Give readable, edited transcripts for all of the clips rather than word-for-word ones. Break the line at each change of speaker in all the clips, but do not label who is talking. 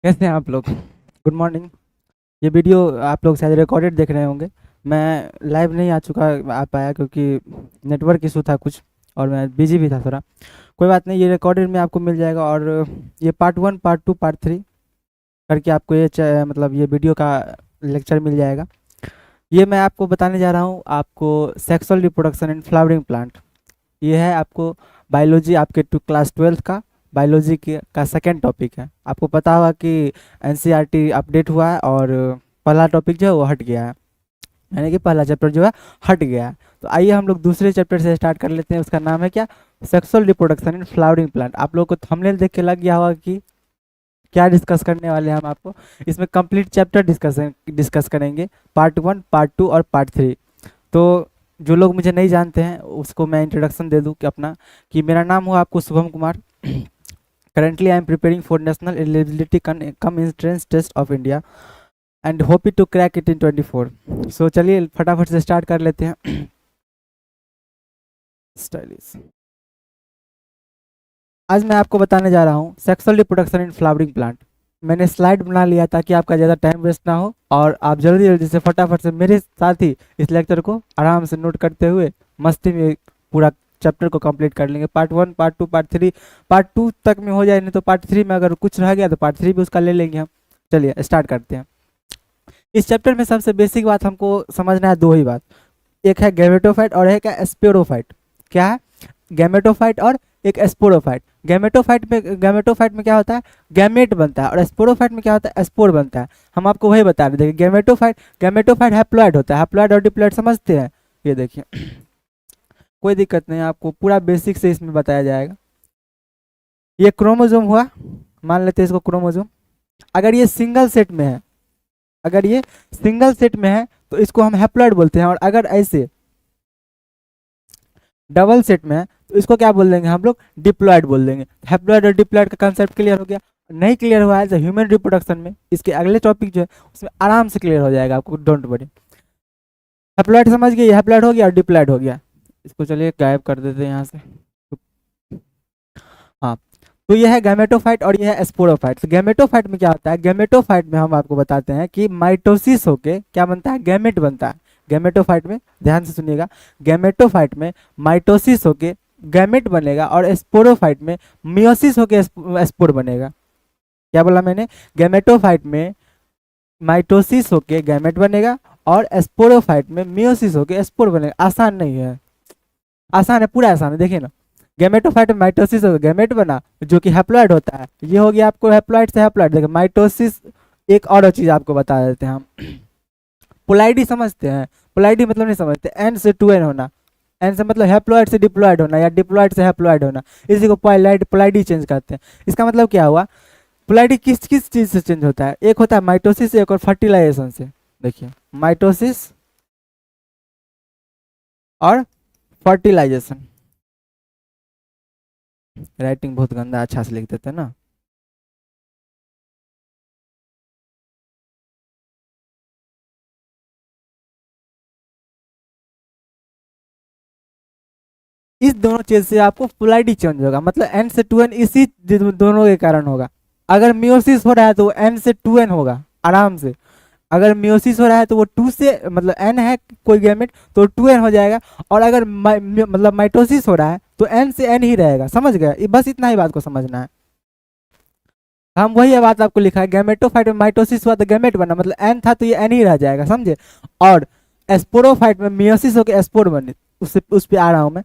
कैसे हैं आप लोग। Good morning. ये वीडियो आप लोग शायद रिकॉर्डेड देख रहे होंगे। मैं लाइव नहीं आ पाया क्योंकि नेटवर्क इशू था कुछ और मैं बिजी भी था थोड़ा। कोई बात नहीं, ये रिकॉर्डेड में आपको मिल जाएगा। और ये पार्ट 1 पार्ट 2 पार्ट 3 करके आपको मतलब ये वीडियो का लेक्चर मिल जाएगा। ये मैं आपको बताने जा रहा हूँ आपको sexual reproduction in flowering plant. ये है आपको बायोलॉजी आपके क्लास 12th का बायोलॉजी का सेकेंड टॉपिक है। आपको पता होगा कि एनसीईआरटी अपडेट हुआ है और पहला टॉपिक जो है वो हट गया है, यानी कि पहला चैप्टर जो है हट गया है। तो आइए हम लोग दूसरे चैप्टर से स्टार्ट कर लेते हैं। उसका नाम है क्या? Sexual reproduction in flowering plant. आप लोग को थंबनेल देख के लग गया होगा कि क्या डिस्कस करने वाले हैं हम आपको। इसमें कंप्लीट चैप्टर डिस्कस करेंगे, पार्ट 1 पार्ट 2 और पार्ट 3। तो जो लोग मुझे नहीं जानते हैं उसको मैं इंट्रोडक्शन दे दूं कि अपना, कि मेरा नाम हुआ आपको Shubham Kumar. Currently I am preparing for national eligibility cum entrance test of India and hope to crack it in 24। So चलिए फटाफट से स्टार्ट कर लेते हैं। स्टाइलिश। आज मैं आपको बताने जा रहा हूँ sexual reproduction in flowering plant. मैंने स्लाइड बना लिया ताकि आपका ज़्यादा टाइम वेस्ट ना हो और आप जल्दी जल्दी से फटाफट से मेरे साथ ही इस लेक्चर को आराम से नोट करते हुए मस्ती में पूरा चैप्टर को कंप्लीट कर लेंगे। पार्ट 1 पार्ट 2 पार्ट 3, पार्ट 2 तक में हो जाए, नहीं तो पार्ट 3 में अगर कुछ रह गया तो पार्ट 3 भी उसका ले लेंगे हम। चलिए स्टार्ट करते हैं। इस चैप्टर में सबसे बेसिक बात हमको समझना है, दो ही बात। एक है गैमेटोफाइट और एक है स्पोरोफाइट। क्या है? गैमेटोफाइट और एक स्पोरोफाइट। गैमेटोफाइट में क्या होता है? गैमेट बनता है। और स्पोरोफाइट में क्या होता है? स्पोर बनता है। हम आपको वही बता रहे। देखिए गैमेटोफाइट हैप्लॉइड होता है। हैप्लॉइड और डिप्लॉइड समझते हैं? ये देखिए कोई दिक्कत नहीं, आपको पूरा बेसिक से इसमें बताया जाएगा। ये क्रोमोजोम हुआ, मान लेते हैं इसको क्रोमोजोम। अगर ये सिंगल सेट में है, अगर ये सिंगल सेट में है तो इसको हम हैप्लॉइड बोलते हैं। और अगर ऐसे डबल सेट में है तो इसको क्या बोल देंगे हम लोग? डिप्लॉयड बोल देंगे। हैप्लॉइड और डिप्लॉयड का कंसेप्ट क्लियर हो गया। नहीं क्लियर हुआ है तो ह्यूमन रिप्रोडक्शन में इसके अगले टॉपिक जो है उसमें आराम से क्लियर हो जाएगा आपको, डोंट वरी। हैप्लॉइड समझ गए? हैप्लॉइड हो गया और डिप्लॉयड हो गया। इसको चलिए गायब कर देते हैं यहाँ से। हाँ, तो ये है गैमेटोफाइट और ये है स्पोरोफाइट। तो गैमेटोफाइट में क्या होता है? गैमेटोफाइट में हम आपको बताते हैं कि माइटोसिस होके क्या बनता है? गैमेट बनता है। गैमेटोफाइट में ध्यान से सुनिएगा, गैमेटोफाइट में माइटोसिस होके गैमेट बनेगा और स्पोरोफाइट में मियोसिस होके स्पोर बनेगा। क्या बोला मैंने? गैमेटोफाइट में माइटोसिस होके गैमेट बनेगा और स्पोरोफाइट में मियोसिस होके स्पोर बनेगा। आसान नहीं है? आसान है, पूरा आसान है। देखिए ना, गैमेटोफाइट में माइटोसिस होगा, गैमेट बना जो कि हैप्लॉइड होता है। ये हो गया आपको हैप्लॉइड से हैप्लॉइड। देखिए माइटोसिस, एक और चीज आपको बता देते हैं हम। पोलाइडी समझते हैं? पोलाइडी मतलब नहीं समझते? एन से टू एन होना। एन से मतलब हैप्लॉइड से डिप्लॉइड होना या डिप्लॉइड से हैप्लॉइड होना। इसी को पोलाइडी चेंज करते हैं। इसका मतलब क्या हुआ? पोलाइडी किस किस चीज से चेंज होता है? एक होता है माइटोसिस से, एक और फर्टिलाइजेशन से। देखिए माइटोसिस और फर्टिलाइजेशन। राइटिंग बहुत गंदा, अच्छा से लिख देते हैं ना। इस दोनों चीज से आपको पोलैरिटी चेंज होगा, मतलब एन से टू एन, इसी दोनों के कारण होगा। अगर मियोसिस हो रहा है तो वो एन से टू एन होगा आराम से। अगर मियोसिस हो रहा है तो वो टू से, मतलब एन है कोई गैमेट तो टू एन हो जाएगा। और अगर मतलब माइटोसिस हो रहा है तो एन से एन ही रहेगा। समझ गए? बस इतना ही बात को समझना है। हम वही बात आपको लिखा है, गैमेटोफाइट में माइटोसिस हुआ तो गैमेट बना, मतलब एन था तो ये एन ही रह जाएगा। समझे? और स्पोरोफाइट में मियोसिस होकर स्पोर बने, उससे उस पे आ रहा हूँ मैं।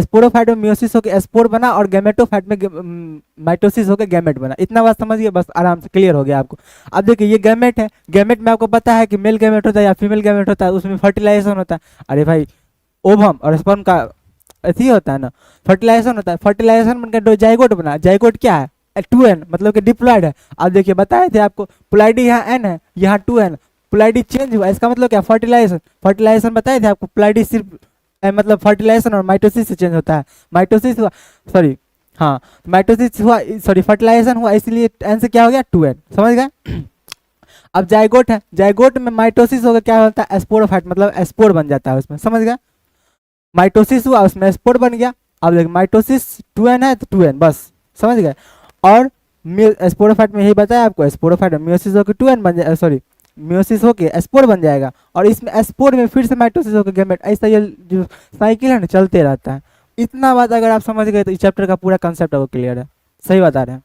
स्पोरोफाइट में मियोसिस होकर स्पोर बना और गैमेटोफाइट में माइटोसिस होकर गैमेट बना। इतना बात समझिए, बस आराम से क्लियर हो गया आपको। अब देखिए ये गैमेट है। गैमेट में आपको पता है कि मेल गैमेट होता है या फीमेल गैमेट होता है, उसमें फर्टिलाइजेशन होता है। अरे भाई, ओवम और स्पर्म का अथी होता है ना, फर्टिलाइजेशन होता है। फर्टिलाइजेशन बनकर जाइगोट बना। जाइगोट क्या है? टू एन, मतलब कि डिप्लॉयड है। अब देखिए बताए थे आपको, पोलैरिटी यहाँ एन है, यहाँ टू एन। पोलैरिटी चेंज हुआ, इसका मतलब क्या? फर्टिलाइजेशन। फर्टिलाइजेशन बताए थे आपको, पोलैरिटी सिर्फ मतलब फर्टिलाइजेशन और माइटोसिस से चेंज होता है। माइटोसिस हुआ, सॉरी, हाँ, माइटोसिस हुआ, सॉरी फर्टिलाइजेशन हुआ, इसलिए एन से क्या हो गया? Two N. समझ गए? अब जाइगोट है, जाइगोट में माइटोसिस होगा, क्या होता है? स्पोरोफाइट, मतलब स्पोर बन जाता है उसमें। समझ गए? माइटोसिस हुआ, उसमें स्पोर बन गया। अब देख माइटोसिस टू एन है तो टू एन, बस। समझ गए? और स्पोरोफाइट में यही बताया आपको, स्पोरोफाइट में मियोसिस होकर 2n बन जाए, सॉरी मियोसिस होके स्पोर बन जाएगा और इसमें स्पोर में फिर से माइटोसिस होकर गैमेट, ऐसा ये जो साइकिल है ना चलते रहता है। इतना बात अगर आप समझ गए तो इस चैप्टर का पूरा कंसेप्ट आपको क्लियर है। सही बता रहे हैं।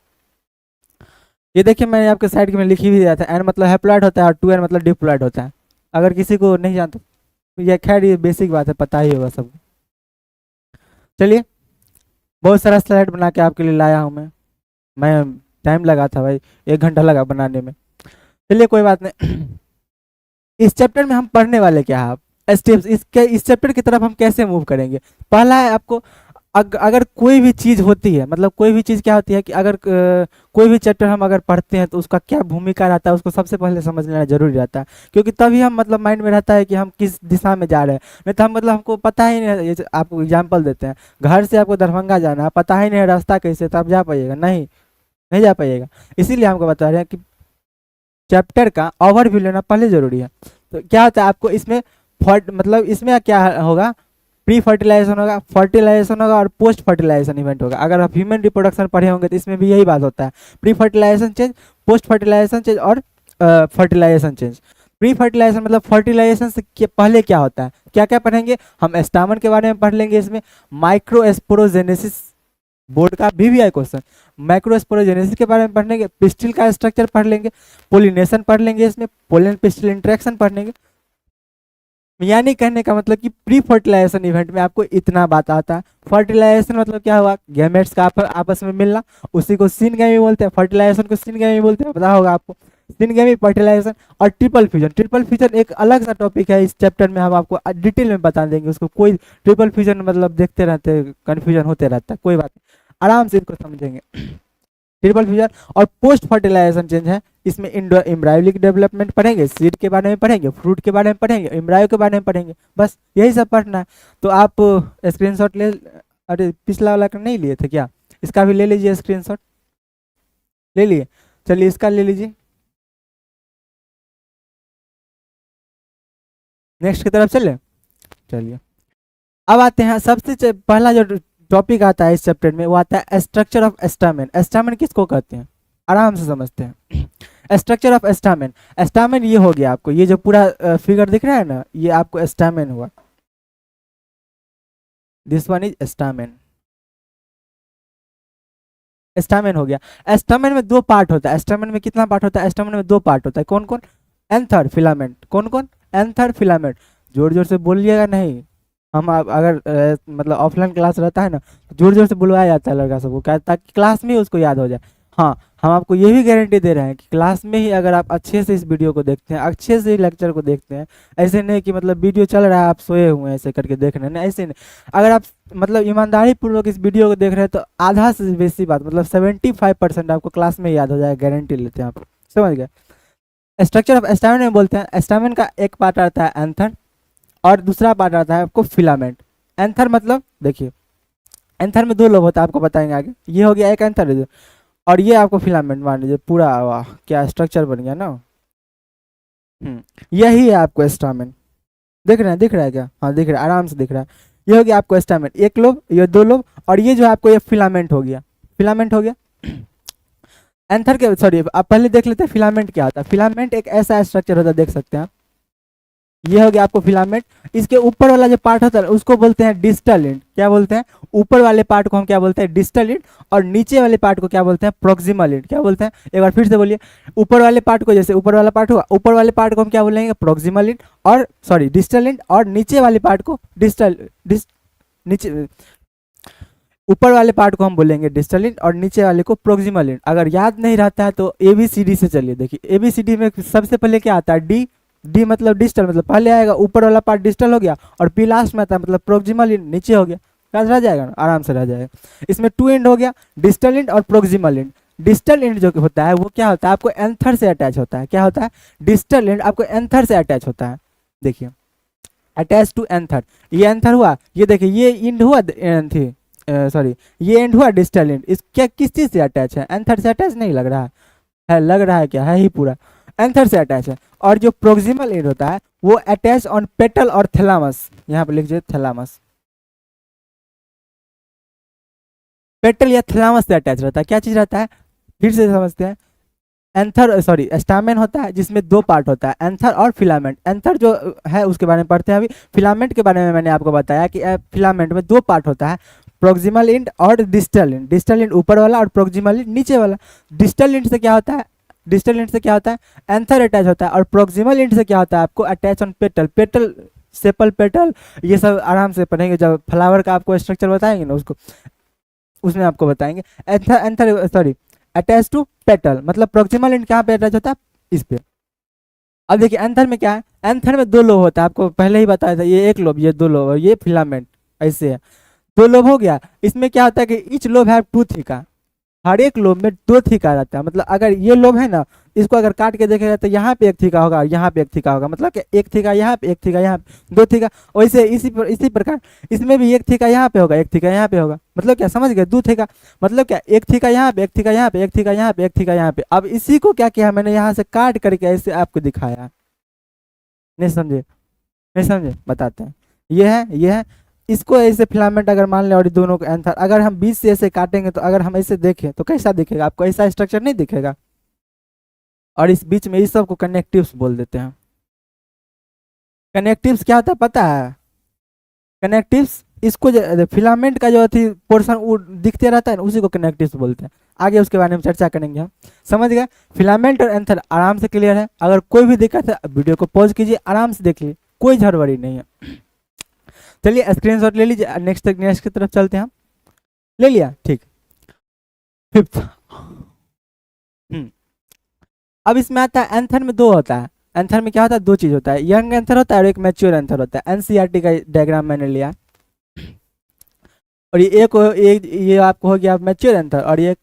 ये देखिए मैंने आपके साइड में लिखी भी दिया था, एन मतलब हैप्लॉइड होता है और 2n मतलब डिप्लॉइड होता है। अगर किसी को नहीं जानता तो ये खैर ये बेसिक बात है, पता ही होगा सबको। चलिए बहुत सारा स्लाइड बना के आपके लिए लाया हूँ मैं टाइम लगा था भाई, 1 घंटा लगा बनाने में। चलिए कोई बात नहीं। इस चैप्टर में हम पढ़ने वाले क्या है, आप स्टेप्स इसके इस चैप्टर की तरफ हम कैसे मूव करेंगे। पहला है आपको अगर कोई भी चीज़ होती है, मतलब कोई भी चीज़ क्या होती है कि अगर कोई भी चैप्टर हम अगर पढ़ते हैं तो उसका क्या भूमिका रहता है उसको सबसे पहले समझ लेना जरूरी रहता है, क्योंकि तभी हम मतलब माइंड में रहता है कि हम किस दिशा में जा रहे हैं। नहीं तो हम मतलब हमको पता ही नहीं, ये आपको एग्जाम्पल देते हैं, घर से आपको दरभंगा जाना है, पता ही नहीं है रास्ता कैसे, तो आप जा पाइएगा नहीं, नहीं जा पाइएगा। इसीलिए हमको बता रहे हैं कि चैप्टर का ओवरव्यू लेना पहले जरूरी है। तो क्या होता है आपको इसमें मतलब इसमें क्या होगा, प्री फर्टिलाइजेशन होगा, फर्टिलाइजेशन होगा और पोस्ट फर्टिलाइजेशन इवेंट होगा। अगर आप ह्यूमन रिप्रोडक्शन पढ़े होंगे तो इसमें भी यही बात होता है, pre fertilization change, post fertilization change और फर्टिलाइजेशन चेंज। प्री फर्टिलाइजेशन मतलब फर्टिलाइजेशन से पहले क्या होता है, क्या क्या पढ़ेंगे हम, स्टामन के बारे में पढ़ लेंगे, इसमें माइक्रोस्पोरोजेनेसिस, बोर्ड का VVI क्वेश्चन, माइक्रोस्पोरोजेनेसिस के बारे में पढ़ लेंगे, पिस्टिल का स्ट्रक्चर पढ़ लेंगे, पोलिनेशन पढ़ लेंगे, इसमें पोलन पिस्टिल इंटरेक्शन पढ़ लेंगे। यानी कहने का मतलब कि प्री फर्टिलाइजेशन इवेंट में आपको इतना बात आता है। फर्टिलाइजेशन मतलब क्या हुआ, गैमेट्स का आपस में मिलना, उसी को सिनगैमी बोलते हैं, फर्टिलाइजेशन को सिनगैमी बोलते हैं, पता होगा आपको, सिनगैमी फर्टिलाइजेशन। और ट्रिपल फ्यूजन, ट्रिपल फ्यूजन एक अलग सा टॉपिक है, इस चैप्टर में हम आपको डिटेल में बता देंगे उसको। कोई ट्रिपल फ्यूजन मतलब देखते रहते कन्फ्यूजन होते रहता है, कोई बात नहीं, आराम से इसको समझेंगे। ट्रिपल फ्यूजन और पोस्ट फर्टिलाइजेशन चेंज है, इसमें एम्ब्रायोलिक डेवलपमेंट पढ़ेंगे, सीड के बारे में पढ़ेंगे, फ्रूट के बारे में पढ़ेंगे, एम्ब्रायो के बारे में पढ़ेंगे, बस यही सब पढ़ना है। तो आप स्क्रीनशॉट ले, अरे पिछला वाला का नहीं लिए थे क्या, इसका भी ले लीजिए स्क्रीनशॉट, ले लिए, चलिए इसका ले लीजिए। नेक्स्ट की तरफ चले, चलिए अब आते हैं सबसे पहला जो टॉपिक आता है इस चैप्टर में, वो आता है स्ट्रक्चर ऑफ स्टामेन। स्टामेन किसको कहते हैं, आराम से समझते हैं। स्ट्रक्चर ऑफ स्टामेन, स्टामेन ये हो गया आपको, ये जो पूरा फिगर दिख रहा है ना, ये आपको स्टामेन हुआ, this one is stamen, stamen हो गया। स्टामेन में 2 पार्ट होता है, स्टामेन में कितना पार्ट होता है, स्टामेन में 2 पार्ट होता है, कौन कौन, एंथर फिलामेंट, कौन कौन, एंथर फिलामेंट, जोर जोर से बोलिएगा नहीं, हम अगर मतलब ऑफलाइन क्लास रहता है ना तो जोर जोर से बुलवाया जाता है लड़का सबको, क्या ताकि क्लास में ही उसको याद हो जाए। हाँ हम आपको ये भी गारंटी दे रहे हैं कि क्लास में ही अगर आप अच्छे से इस वीडियो को देखते हैं, अच्छे से लेक्चर को देखते हैं, ऐसे नहीं कि मतलब वीडियो चल रहा है आप सोए हुए हैं ऐसे करके देख रहे हैं ना, ऐसे नहीं। अगर आप मतलब ईमानदारी पूर्वक इस वीडियो को देख रहे हैं तो आधा से बेसी बात मतलब 75% आपको क्लास में याद हो जाएगा, गारंटी लेते हैं आप, समझ गए। स्ट्रक्चर ऑफ स्टामेन में बोलते हैं, स्टामेन का एक पार्ट आता है एंथर और दूसरा पार्ट आता है आपको फिलामेंट। एंथर मतलब देखिए, एंथर में 2 लोब होता है, आपको बताएंगे आगे, ये हो गया एक एंथर और ये आपको फिलामेंट, मान लीजिए पूरा, वाह क्या स्ट्रक्चर बन गया ना। यही है आपको स्टामेन, दिख रहा है, दिख रहा है क्या, हाँ दिख रहा है, आराम से दिख रहा है। ये हो गया आपको स्टामेन, 1 लोब, ये 2 लोब, और ये जो आपको ये फिलामेंट हो गया, फिलामेंट हो गया। एंथर के, सॉरी आप पहले देख लेते हैं फिलामेंट क्या होता है। फिलामेंट एक ऐसा स्ट्रक्चर होता है, देख सकते हैं आप, ये हो गया आपको फिलामेंट। इसके ऊपर वाला जो पार्ट होता है उसको बोलते हैं डिस्टल एंड, क्या बोलते हैं, ऊपर वाले पार्ट को हम क्या बोलते हैं, डिस्टल एंड, और नीचे वाले पार्ट को क्या बोलते हैं, प्रोक्सिमल एंड। क्या बोलते हैं, एक बार फिर से बोलिए, ऊपर वाले पार्ट को, जैसे ऊपर वाला पार्ट हुआ, ऊपर वाले पार्ट को हम क्या बोलेंगे, प्रोक्सिमल एंड, और सॉरी डिस्टल एंड, और नीचे वाले पार्ट को नीचे, ऊपर वाले पार्ट को हम बोलेंगे डिस्टल एंड और नीचे वाले को प्रोक्सिमल एंड। अगर याद नहीं रहता है तो ABCD से चलिए, देखिए ABCD में सबसे पहले क्या आता है, डी मतलब डिस्टल, मतलब पहले आएगा ऊपर वाला पार्ट डिस्टल हो गया, और पी लास्ट में आता है मतलब प्रोक्सिमल एंड नीचे हो गया, याद रह जाएगा ना, आराम से रह जाएगा। इसमें 2 एंड हो गया, डिस्टल एंड और प्रोक्सिमल एंड। डिस्टल एंड जो होता है वो क्या होता है, आपको एंथर से अटैच होता है, क्या होता है, डिस्टल एंड आपको एंथर से अटैच होता है, देखिए अटैच टू एंथर, ये एंथर हुआ, ये देखिए ये एंड हुआ, सॉरी ये एंड हुआ डिस्टल एंड, इस क्या किस चीज से अटैच है, एंथर से अटैच नहीं लग रहा है, लग रहा है क्या, है ही पूरा एंथर से अटैच है। और जो प्रोक्सिमल एंड होता है वो अटैच ऑन पेटल और थैलामस, यहाँ पे लिख दीजिए थैलामस, पेटल या थैलामस से अटैच रहता है, क्या चीज रहता है, फिर से समझते हैं। एंथर सॉरी स्टामेन होता है जिसमें दो पार्ट होता है, एंथर और फिलामेंट। एंथर जो है उसके बारे में पढ़ते हैं अभी। फिलामेंट के बारे में मैंने आपको बताया कि फिलामेंट में दो पार्ट होता है, प्रोक्सिमल एंड और डिस्टल एंड। डिस्टल एंड ऊपर वाला और प्रोक्सिमल एंड नीचे वाला। डिस्टल एंड से क्या होता है, डिस्टल एंड से क्या होता है, एंथर अटैच होता है। और प्रोक्सिमल एंड से क्या होता है, आपको attach on petal. Petal, sepal petal, ये सब आराम से पढ़ेंगे जब फ्लावर का आपको स्ट्रक्चर बताएंगे ना, उसको उसमें आपको बताएंगे। Anther anther sorry attach to petal, मतलब प्रोक्सिमल एंड कहाँ पे अटैच होता है, इस पे। अब देखिए एंथर में क्या है, एंथर में दो लोब होता है, आपको पहले ही बताया था, ये एक लोब, ये दो लोब, और ये फिलामेंट ऐसे है। दो लोब हो गया। इसमें क्या होता है कि ईच लोब है टू थीका, हर एक लोब में दो थीका रहता है। मतलब अगर ये लोब है ना, इसको अगर काट के देखेगा तो यहाँ पे एक थीका होगा और यहाँ पे एक थीका होगा, मतलब कि एक थीका यहाँ पे, एक थीका यहाँ पे, दो थीका। वैसे इसी प्रकार इसमें भी एक थीका यहाँ पे होगा, एक थीका यहाँ पे होगा। मतलब क्या, समझ गए, दो थीका मतलब क्या, एक थीका यहाँ पे, एक थीका यहाँ पे, एक थीका यहाँ पे, एक थीका यहाँ पे। अब इसी को क्या किया मैंने, यहाँ से काट करके ऐसे आपको दिखाया। नहीं समझे, नहीं समझे, बताते हैं। ये है इसको ऐसे फिलामेंट अगर मान ले, और ये दोनों का एंथर अगर हम बीच से ऐसे काटेंगे, तो अगर हम ऐसे देखें तो कैसा दिखेगा आपको, ऐसा स्ट्रक्चर नहीं दिखेगा। और इस बीच में इस सब को कनेक्टिव्स बोल देते हैं। कनेक्टिव्स क्या होता है पता है, कनेक्टिव्स इसको फिलामेंट का जो थी पोर्शन वो दिखते रहता है ना, उसी को कनेक्टिव्स बोलते हैं। आगे उसके बारे में चर्चा करेंगे हम। समझ गए, फिलामेंट और एंथर आराम से क्लियर है। अगर कोई भी दिक्कत है वीडियो को पॉज कीजिए, आराम से देख लीजिए, कोई झड़बड़ी नहीं है। चलिए स्क्रीनशॉट ले लीजिए, नेक्स्ट की तरफ चलते हैं हम। ले लिया, ठीक। फिफ्थ, अब इसमें आता है एंथर में दो होता है। एंथर में क्या होता है, दो चीज होता है, यंग एंथर होता है और एक मैच्योर एंथर होता है। एनसीईआरटी का डायग्राम मैंने लिया। और ये आपको हो गया मैच्योर एंथर, और ये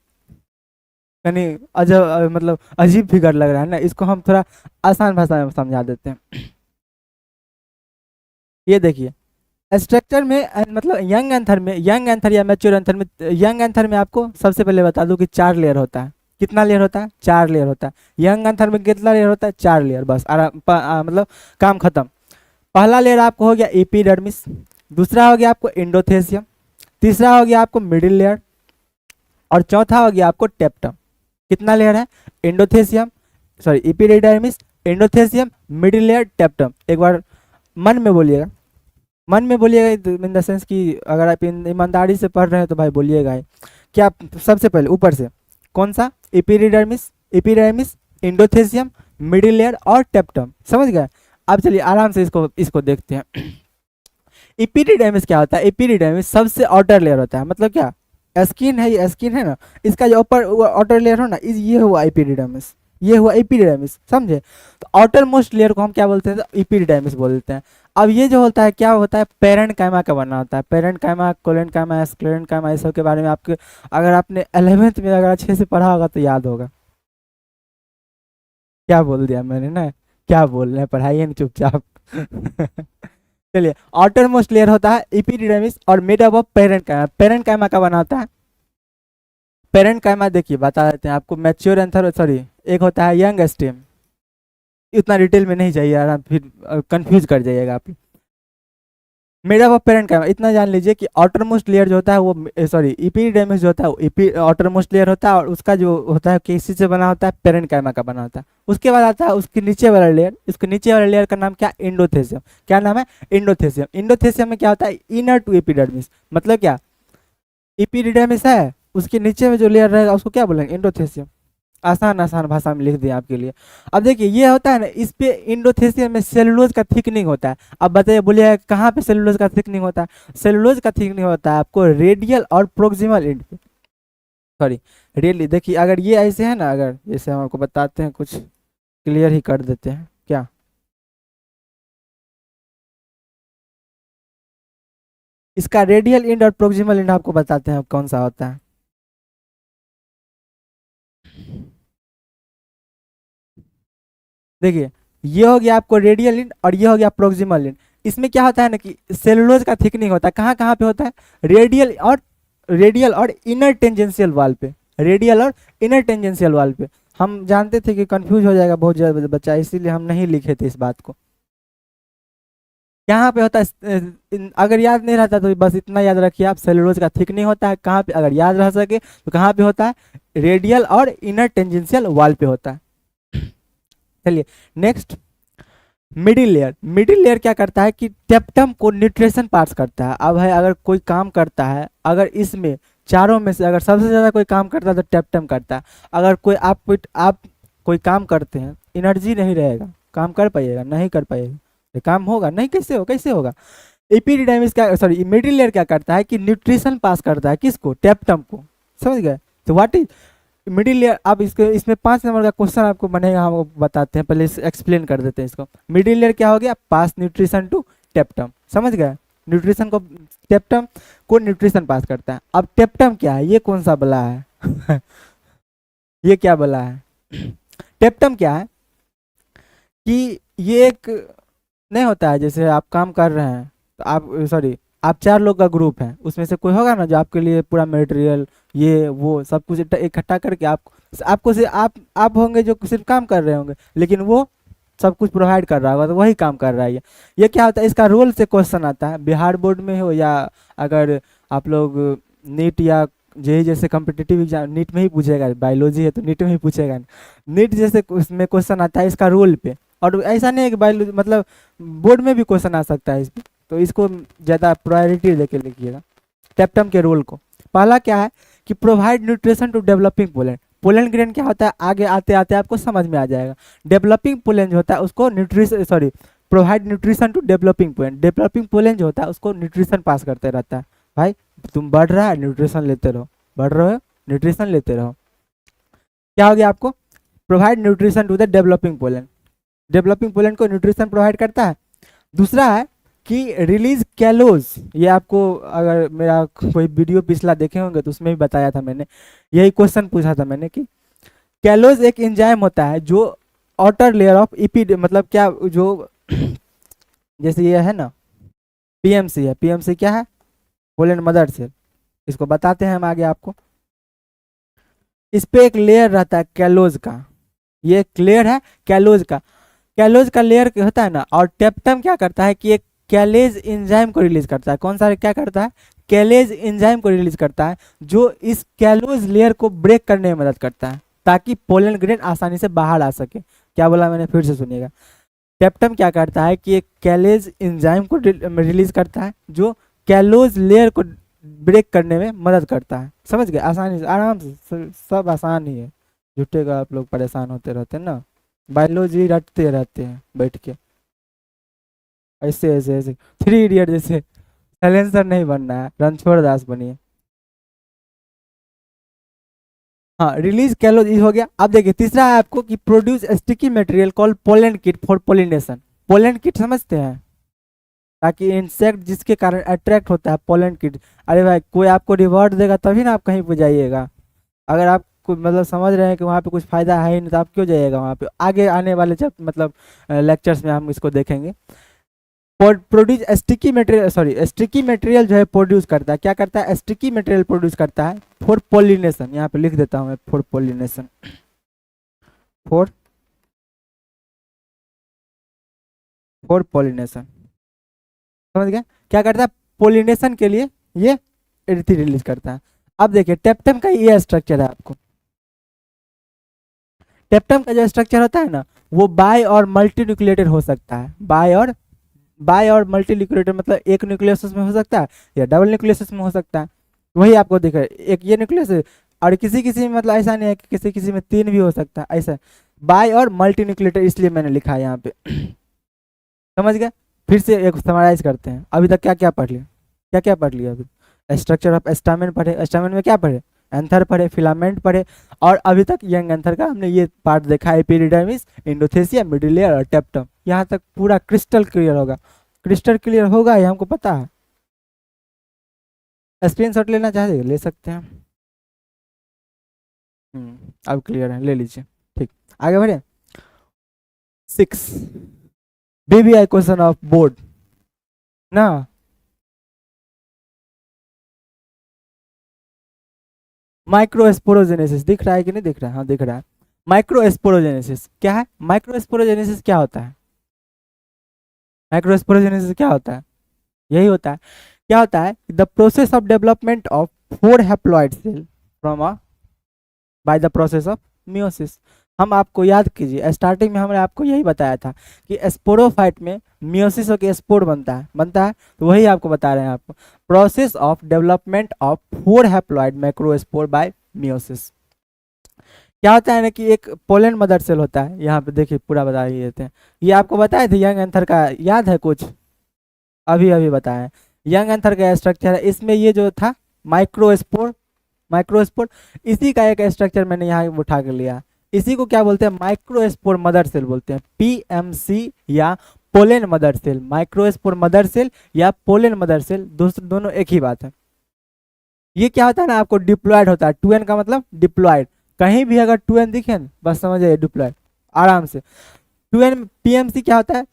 यानी अजब मतलब अजीब फिगर लग रहा है ना, इसको हम थोड़ा आसान भाषा में समझा देते हैं। ये देखिए स्ट्रक्चर में मतलब यंग एंथर या मैच्योर एंथर में, यंग एंथर में आपको सबसे पहले बता दूं कि 4 लेयर होता है। कितना लेयर होता है, 4 लेयर होता है। यंग एंथर में कितना लेयर होता है, 4 लेयर, बस मतलब काम खत्म। पहला लेयर आपको हो गया एपिडर्मिस, दूसरा हो गया आपको एंडोथेसियम, तीसरा हो गया आपको मिडिल लेयर, और चौथा हो गया आपको टेप्टम। कितना लेयर है, endothecium sorry epidermis, endothecium, middle layer, टेप्टम। एक बार मन में बोलिएगा, मन में बोलिएगा इन द सेंस कि अगर आप ईमानदारी से पढ़ रहे हैं तो भाई बोलिएगा ही। क्या सबसे पहले ऊपर से कौन सा, epidermis, epidermis, endothecium, middle layer और टेप्टम। समझ गए। अब चलिए आराम से इसको देखते हैं। एपिडर्मिस क्या होता है, एपिडर्मिस सबसे आउटर लेयर होता है। मतलब क्या, स्किन है, ये स्किन है ना, इसका जो ऊपर आउटर लेयर हो ना, ये हुआ एपिडर्मिस, ये हुआ एपिडर्मिस। समझे। तो आउटर मोस्ट लेयर को हम क्या बोलते हैं, तो एपिडर्मिस बोलते हैं। अब ये जो होता है क्या होता है, पेरेन्काइमा का बना होता है। पेरेन्काइमा, कोलेन्काइमा, स्क्लेरेन्काइमा, इस सब के बारे में आपके अगर आपने 11th में अगर अच्छे से पढ़ा होगा तो याद होगा। क्या बोल दिया मैंने ना, क्या बोल रहे हैं, पढ़ाइए ना चुपचाप। चलिए आउटर मोस्ट लेयर होता है एपिडर्मिस और made up of parenchyma. Parenchyma का बना होता है, पेरेन्काइमा देखिए बता देते हैं आपको। मैच्योर एंथर सॉरी एक होता है यंग स्टेम, इतना डिटेल में नहीं चाहिए यार, फिर कंफ्यूज कर जाइएगा आप। मेड ऑफ पेरेन्काइमा इतना जान लीजिए कि आउटर मोस्ट लेयर जो होता है वो सॉरी एपिडर्मिस जो होता है वो आउटर मोस्ट लेयर होता है, और उसका जो होता है किसी से बना होता है, पेरेन्काइमा का बना होता है। उसके बाद आता है उसके नीचे वाला लेयर, इसके नीचे वाले लेयर का नाम क्या, एंडोथेसियम। क्या नाम है, एंडोथेसियम। एंडोथेसियम में क्या होता है, इनर टू एपिडर्मिस। मतलब क्या, एपिडर्मिस है, उसके नीचे में जो लेयर रहेगा उसको क्या बोलेंगे, एंडोथेसियम। आसान आसान भाषा में लिख दिए आपके लिए। अब देखिए ये होता है ना, इस पे एंडोथेसियम में सेलुलोज का थिकनिंग होता है। अब बताइए, बोलिए कहाँ पे सेलुलोज का थिकनिंग होता है, सेलुलोज का थिकनिंग होता है आपको रेडियल और प्रोक्सिमल एंड पे। सॉरी रेडियल, देखिए अगर ये ऐसे है ना, अगर जैसे हम आपको बताते हैं, कुछ क्लियर ही कर देते हैं क्या। इसका रेडियल एंड और प्रोक्सिमल एंड आपको बताते हैं कौन सा होता है। देखिए ये हो गया आपको रेडियल इंड और ये हो गया प्रोक्सिमल इंड। इसमें क्या होता है ना कि सेलुलोज का थिकनिंग होता है, कहाँ कहाँ पे होता है, रेडियल और इनर टेंजेंशियल वाल पे, रेडियल और इनर टेंजेंशियल वाल पे। हम जानते थे कि कंफ्यूज हो जाएगा बहुत ज़्यादा बच्चा, इसीलिए हम नहीं लिखे थे इस बात को। यहाँ पे होता है अगर याद नहीं रहता तो बस इतना याद रखिए आप, सेलुलोज का थिक नहीं होता है कहाँ पे, अगर याद रह सके तो कहाँ पे होता है, रेडियल और इनर टेंजेंशियल वॉल पे होता है। चलिए next, middle layer. Middle layer क्या करता है कि टेप्टम को न्यूट्रिशन पास करता है। अब है अगर कोई काम करता है, अगर इसमें चारों में से अगर सबसे ज़्यादा कोई काम करता है तो टेप्टम करता है। अगर कोई आप कोई काम करते हैं, एनर्जी नहीं रहेगा, काम कर पाइएगा नहीं कर पाइएगा, ये काम होगा नहीं, कैसे होगा। एपिडिडाइमिस क्या, सॉरी मिडिल लेयर क्या करता है कि न्यूट्रिशन पास करता है किसको, टेप्टम को, समझ गए। तो व्हाट इज मिडिल लेयर। अब इसके इसमें 5 नंबर का क्वेश्चन आपको बनेगा, हम बताते हैं, पहले एक्सप्लेन कर देते हैं इसको। मिडिल लेयर क्या हो गया, पास न्यूट्रिशन टू टेप्टम, समझ गए। न्यूट्रिशन को, टेप्टम को न्यूट्रिशन पास करता है। अब टेप्टम क्या है, ये कौन सा बला है ये क्या बला है टेप्टम क्या है कि ये एक नहीं होता है, जैसे आप काम कर रहे हैं तो आप, सॉरी आप 4 लोग का ग्रुप है, उसमें से कोई होगा ना जो आपके लिए पूरा मटेरियल ये वो सब कुछ इकट्ठा करके आपको से आप होंगे जो सिर्फ काम कर रहे होंगे, लेकिन वो सब कुछ प्रोवाइड कर रहा होगा, तो वही काम कर रहा है ये क्या होता है, इसका रोल से क्वेश्चन आता है, बिहार बोर्ड में हो या अगर आप लोग नीट या जेई जैसे कम्पिटिटिव एग्जाम, नीट में ही पूछेगा, बायोलॉजी है तो नीट में ही पूछेगा, नीट जैसे उसमें क्वेश्चन आता है इसका रोल पे। और ऐसा नहीं है कि बायोलॉजी मतलब बोर्ड में भी क्वेश्चन आ सकता है इस पे, तो इसको ज़्यादा प्रायोरिटी देके लिखिएगा टेप्टम के रोल को। पहला क्या है कि provide nutrition to developing pollen. Pollen grain क्या होता है, आगे आते आते आपको समझ में आ जाएगा। डेवलपिंग पोलैंड जो होता है उसको nutrition, sorry provide nutrition to developing pollen. Developing pollen जो होता है उसको न्यूट्रिशन पास करते रहता है। भाई तुम बढ़ रहा है न्यूट्रिशन लेते रहो, बढ़ रहे हो न्यूट्रिशन लेते रहो। क्या हो गया आपको, provide nutrition to the developing pollen. Developing pollen को न्यूट्रिशन प्रोवाइड करता है। दूसरा है कि रिलीज कैलोज, ये आपको अगर मेरा कोई वीडियो पिछला देखे होंगे तो उसमें भी बताया था मैंने, यही क्वेश्चन पूछा था मैंने कि कैलोज एक एंजाइम होता है जो आउटर लेयर ऑफ इपिड, मतलब क्या जो जैसे ये है ना पीएमसी है, पीएमसी क्या है, पोलैंड मदर सेल, इसको बताते हैं हम आगे आपको। इस पे एक लेयर रहता है कैलोज का, ये एक लेयर है कैलोज का। कैलोज का लेयर होता है ना, और टेप्टम क्या करता है कि एक कैलेज एंजाइम को रिलीज करता है। कौन सा क्या करता है, कैलेज एंजाइम को रिलीज करता है, जो इस कैलोज लेयर को ब्रेक करने में मदद करता है ताकि पोलन ग्रेन आसानी से बाहर आ सके। क्या बोला मैंने, फिर से सुनिएगा। टेप्टम क्या करता है कि एक कैलेज एंजाइम को रिलीज करता है जो कैलोज लेयर को ब्रेक करने में मदद करता है। समझ गए, आसानी से, आराम से, सब आसान ही है। झूठे का आप लोग परेशान होते रहते हैं ना, बायोलॉजी रटते रहते हैं बैठ के, ऐसे ऐसे ऐसे 3 इडियट जैसे। साइलेंसर नहीं बनना है, रणछोड़ दास बनिए। हाँ, रिलीज कैलोज हो गया। अब देखिए तीसरा है आपको कि produce sticky material call pollen kit for pollination. Pollen kit समझते हैं, ताकि इंसेक्ट जिसके कारण अट्रैक्ट होता है, पोलन किट। अरे भाई कोई आपको रिवॉर्ड देगा तभी ना आप कहीं पे जाइएगा। अगर आप मतलब समझ रहे हैं कि वहाँ पे कुछ फायदा है ही नहीं तो आप क्यों जाइएगा वहाँ पे। आगे आने वाले जब मतलब लेक्चर्स में हम इसको देखेंगे। Produce sticky material, sorry sticky material जो है प्रोड्यूस करता है, क्या करता है, स्टिकी मटेरियल प्रोड्यूस करता है फॉर पोलिनेशन। यहाँ पे लिख देता हूँ मैं, for pollination, for for pollination. समझ गया, क्या करता है पोलिनेशन के लिए ये एरिथी रिलीज करता है। अब देखिए टेप्टम का ये स्ट्रक्चर है आपको। टेप्टम का जो स्ट्रक्चर होता है ना, वो बाय और मल्टी न्यूक्लिएटेड हो सकता है। बाय और मल्टी न्यूक्लिएटेड मतलब एक न्यूक्लियस में हो सकता है या डबल न्यूक्लियस में हो सकता है। वही आपको दिख रहा है, एक ये न्यूक्लियस है, और किसी किसी में मतलब ऐसा नहीं है कि किसी किसी में 3 भी हो सकता है, ऐसा बाय और मल्टी न्यूक्लिएटेड, इसलिए मैंने लिखा है यहाँ पे समझ गए। फिर से एक समराइज करते हैं, अभी तक क्या क्या पढ़ लिया, क्या क्या पढ़ लिया अभी। स्ट्रक्चर ऑफ स्टामेन पढ़े, स्टामेन में क्या पढ़े, एंथर पढ़े, फिलामेंट पढ़े, और अभी तक यंग एंथर का हमने ये पार्ट देखा, एपिडिडर्मिस, इंडोथेसिया, मिडिल लेयर और टेप्टम। यहाँ तक पूरा क्रिस्टल क्लियर होगा, क्रिस्टल क्लियर होगा, ये हमको पता है। स्क्रीनशॉट लेना चाहते ले सकते हैं। अब क्लियर है, ले लीजिए। ठीक, आगे बढ़े। 6 BBI क्वेश्चन ऑफ बोर्ड ना, माइक्रोस्पोरोजेनेसिस दिख रहा है कि नहीं दिख रहा है, हाँ दिख रहा है। माइक्रोस्पोरोजेनेसिस क्या है, माइक्रोस्पोरोजेनेसिस क्या होता है, माइक्रोस्पोरेजेनेसिस क्या होता है, यही होता है। क्या होता है, the process of development of 4 haploid cell from a by the process of meiosis. हम आपको याद कीजिए, स्टार्टिंग में हमने आपको यही बताया था कि स्पोरोफाइट में मियोसिस होकर स्पोर बनता है, तो वही आपको बता रहे हैं आपको, process of development of 4 haploid microspore bye meiosis. क्या होता है ना कि एक पोलन मदर सेल होता है, यहाँ पे देखिए पूरा बता ही देते हैं। ये आपको बताए थे यंग एंथर का, याद है कुछ, अभी अभी बताया। यंग एंथर का स्ट्रक्चर है, इसमें ये जो था माइक्रोस्पोर इसी का एक स्ट्रक्चर मैंने यहाँ उठा कर लिया। इसी को क्या बोलते हैं, माइक्रोस्पोर मदर सेल बोलते हैं, पीएमसी या pollen mother cell. Microspore mother cell या पोलेन मदर सेल दोनों एक ही बात है। ये क्या होता है ना, आपको डिप्लॉयड होता है, 2n का मतलब डिप्लॉयड, कहीं भी अगर 2n दिखे ना बस समझ जाइए डिप्लॉयड आराम से। 2n पीएमसी क्या होता है,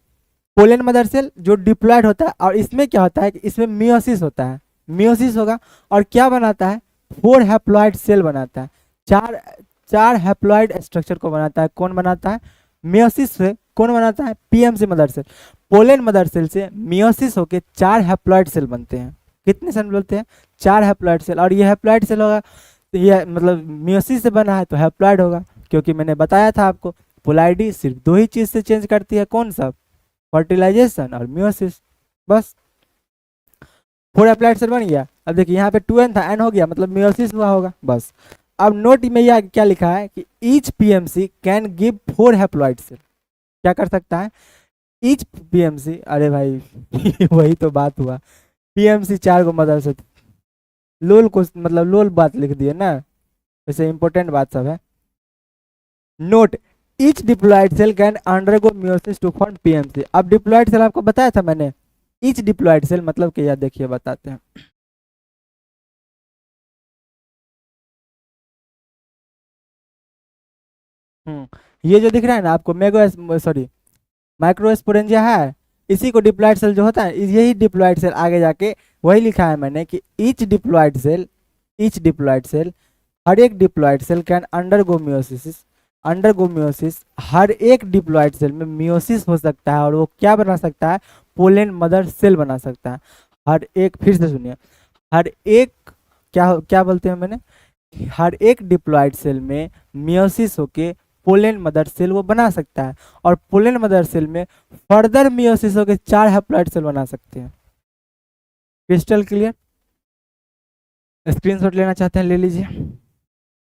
पोलेन मदर सेल जो डिप्लॉयड होता है, और इसमें क्या होता है कि इसमें मियोसिस होता है, मियोसिस होगा और क्या बनाता है, 4 हैप्लॉइड सेल बनाता है, चार हैप्लॉइड स्ट्रक्चर को बनाता है। कौन बनाता है, मियोसिस से कौन बनाता है, PMC mother cell. Pollen mother cell से मियोसिस होके 4 हैप्लॉइड सेल बनते हैं। कितने सेल बोलते हैं, 4 हैप्लॉइड सेल। और ये हैप्लॉइड सेल होगा तो ये मतलब मियोसिस से बना है तो हैप्लॉइड होगा, क्योंकि मैंने बताया था आपको पोलाइडी सिर्फ 2 ही चीज से चेंज करती है, कौन सा, फर्टिलाइजेशन और मियोसिस, बस। 4 हैप्लॉइड सेल बन गया। अब देखिए यहाँ पे 2n था, n हो गया मतलब मियोसिस हुआ होगा, बस। अब नोट में यह क्या लिखा है कि each PMC can give 4 haploid cell, क्या कर सकता है, ईच पीएमसी, अरे भाई वही तो बात हुआ, पीएमसी 4 को मदर से लोल को मतलब लोल बात लिख दिए ना, वैसे इंपॉर्टेंट बात सब है। Note each diploid cell can undergo meiosis to form PMC. अब डिप्लॉयड सेल आपको बताया था मैंने, ईच डिप्लॉयड सेल मतलब क्या, देखिए बताते हैं। ये जो दिख रहा है ना आपको माइक्रोस्पोरेंजिया है, इसी को डिप्लॉयड सेल जो होता है, यही डिप्लॉयड सेल आगे जाके वही लिखा है मैंने कि ईच डिप्लॉयड सेल हर एक diploid cell can undergo meiosis. हर एक डिप्लॉयड सेल में मियोसिस हो सकता है और वो क्या बना सकता है, पोलेन मदर सेल बना सकता है। हर एक, फिर से सुनिए, हर एक क्या क्या बोलते हैं मैंने, हर एक डिप्लॉयड सेल में मियोसिस होके पोलेन मदर सेल वो बना सकता है, और पोलेन मदर सेल में फर्दर मियोसिस होके 4 हैप्लॉइड सेल बना सकते हैं। क्रिस्टल क्लियर, स्क्रीनशॉट लेना चाहते हैं ले लीजिए,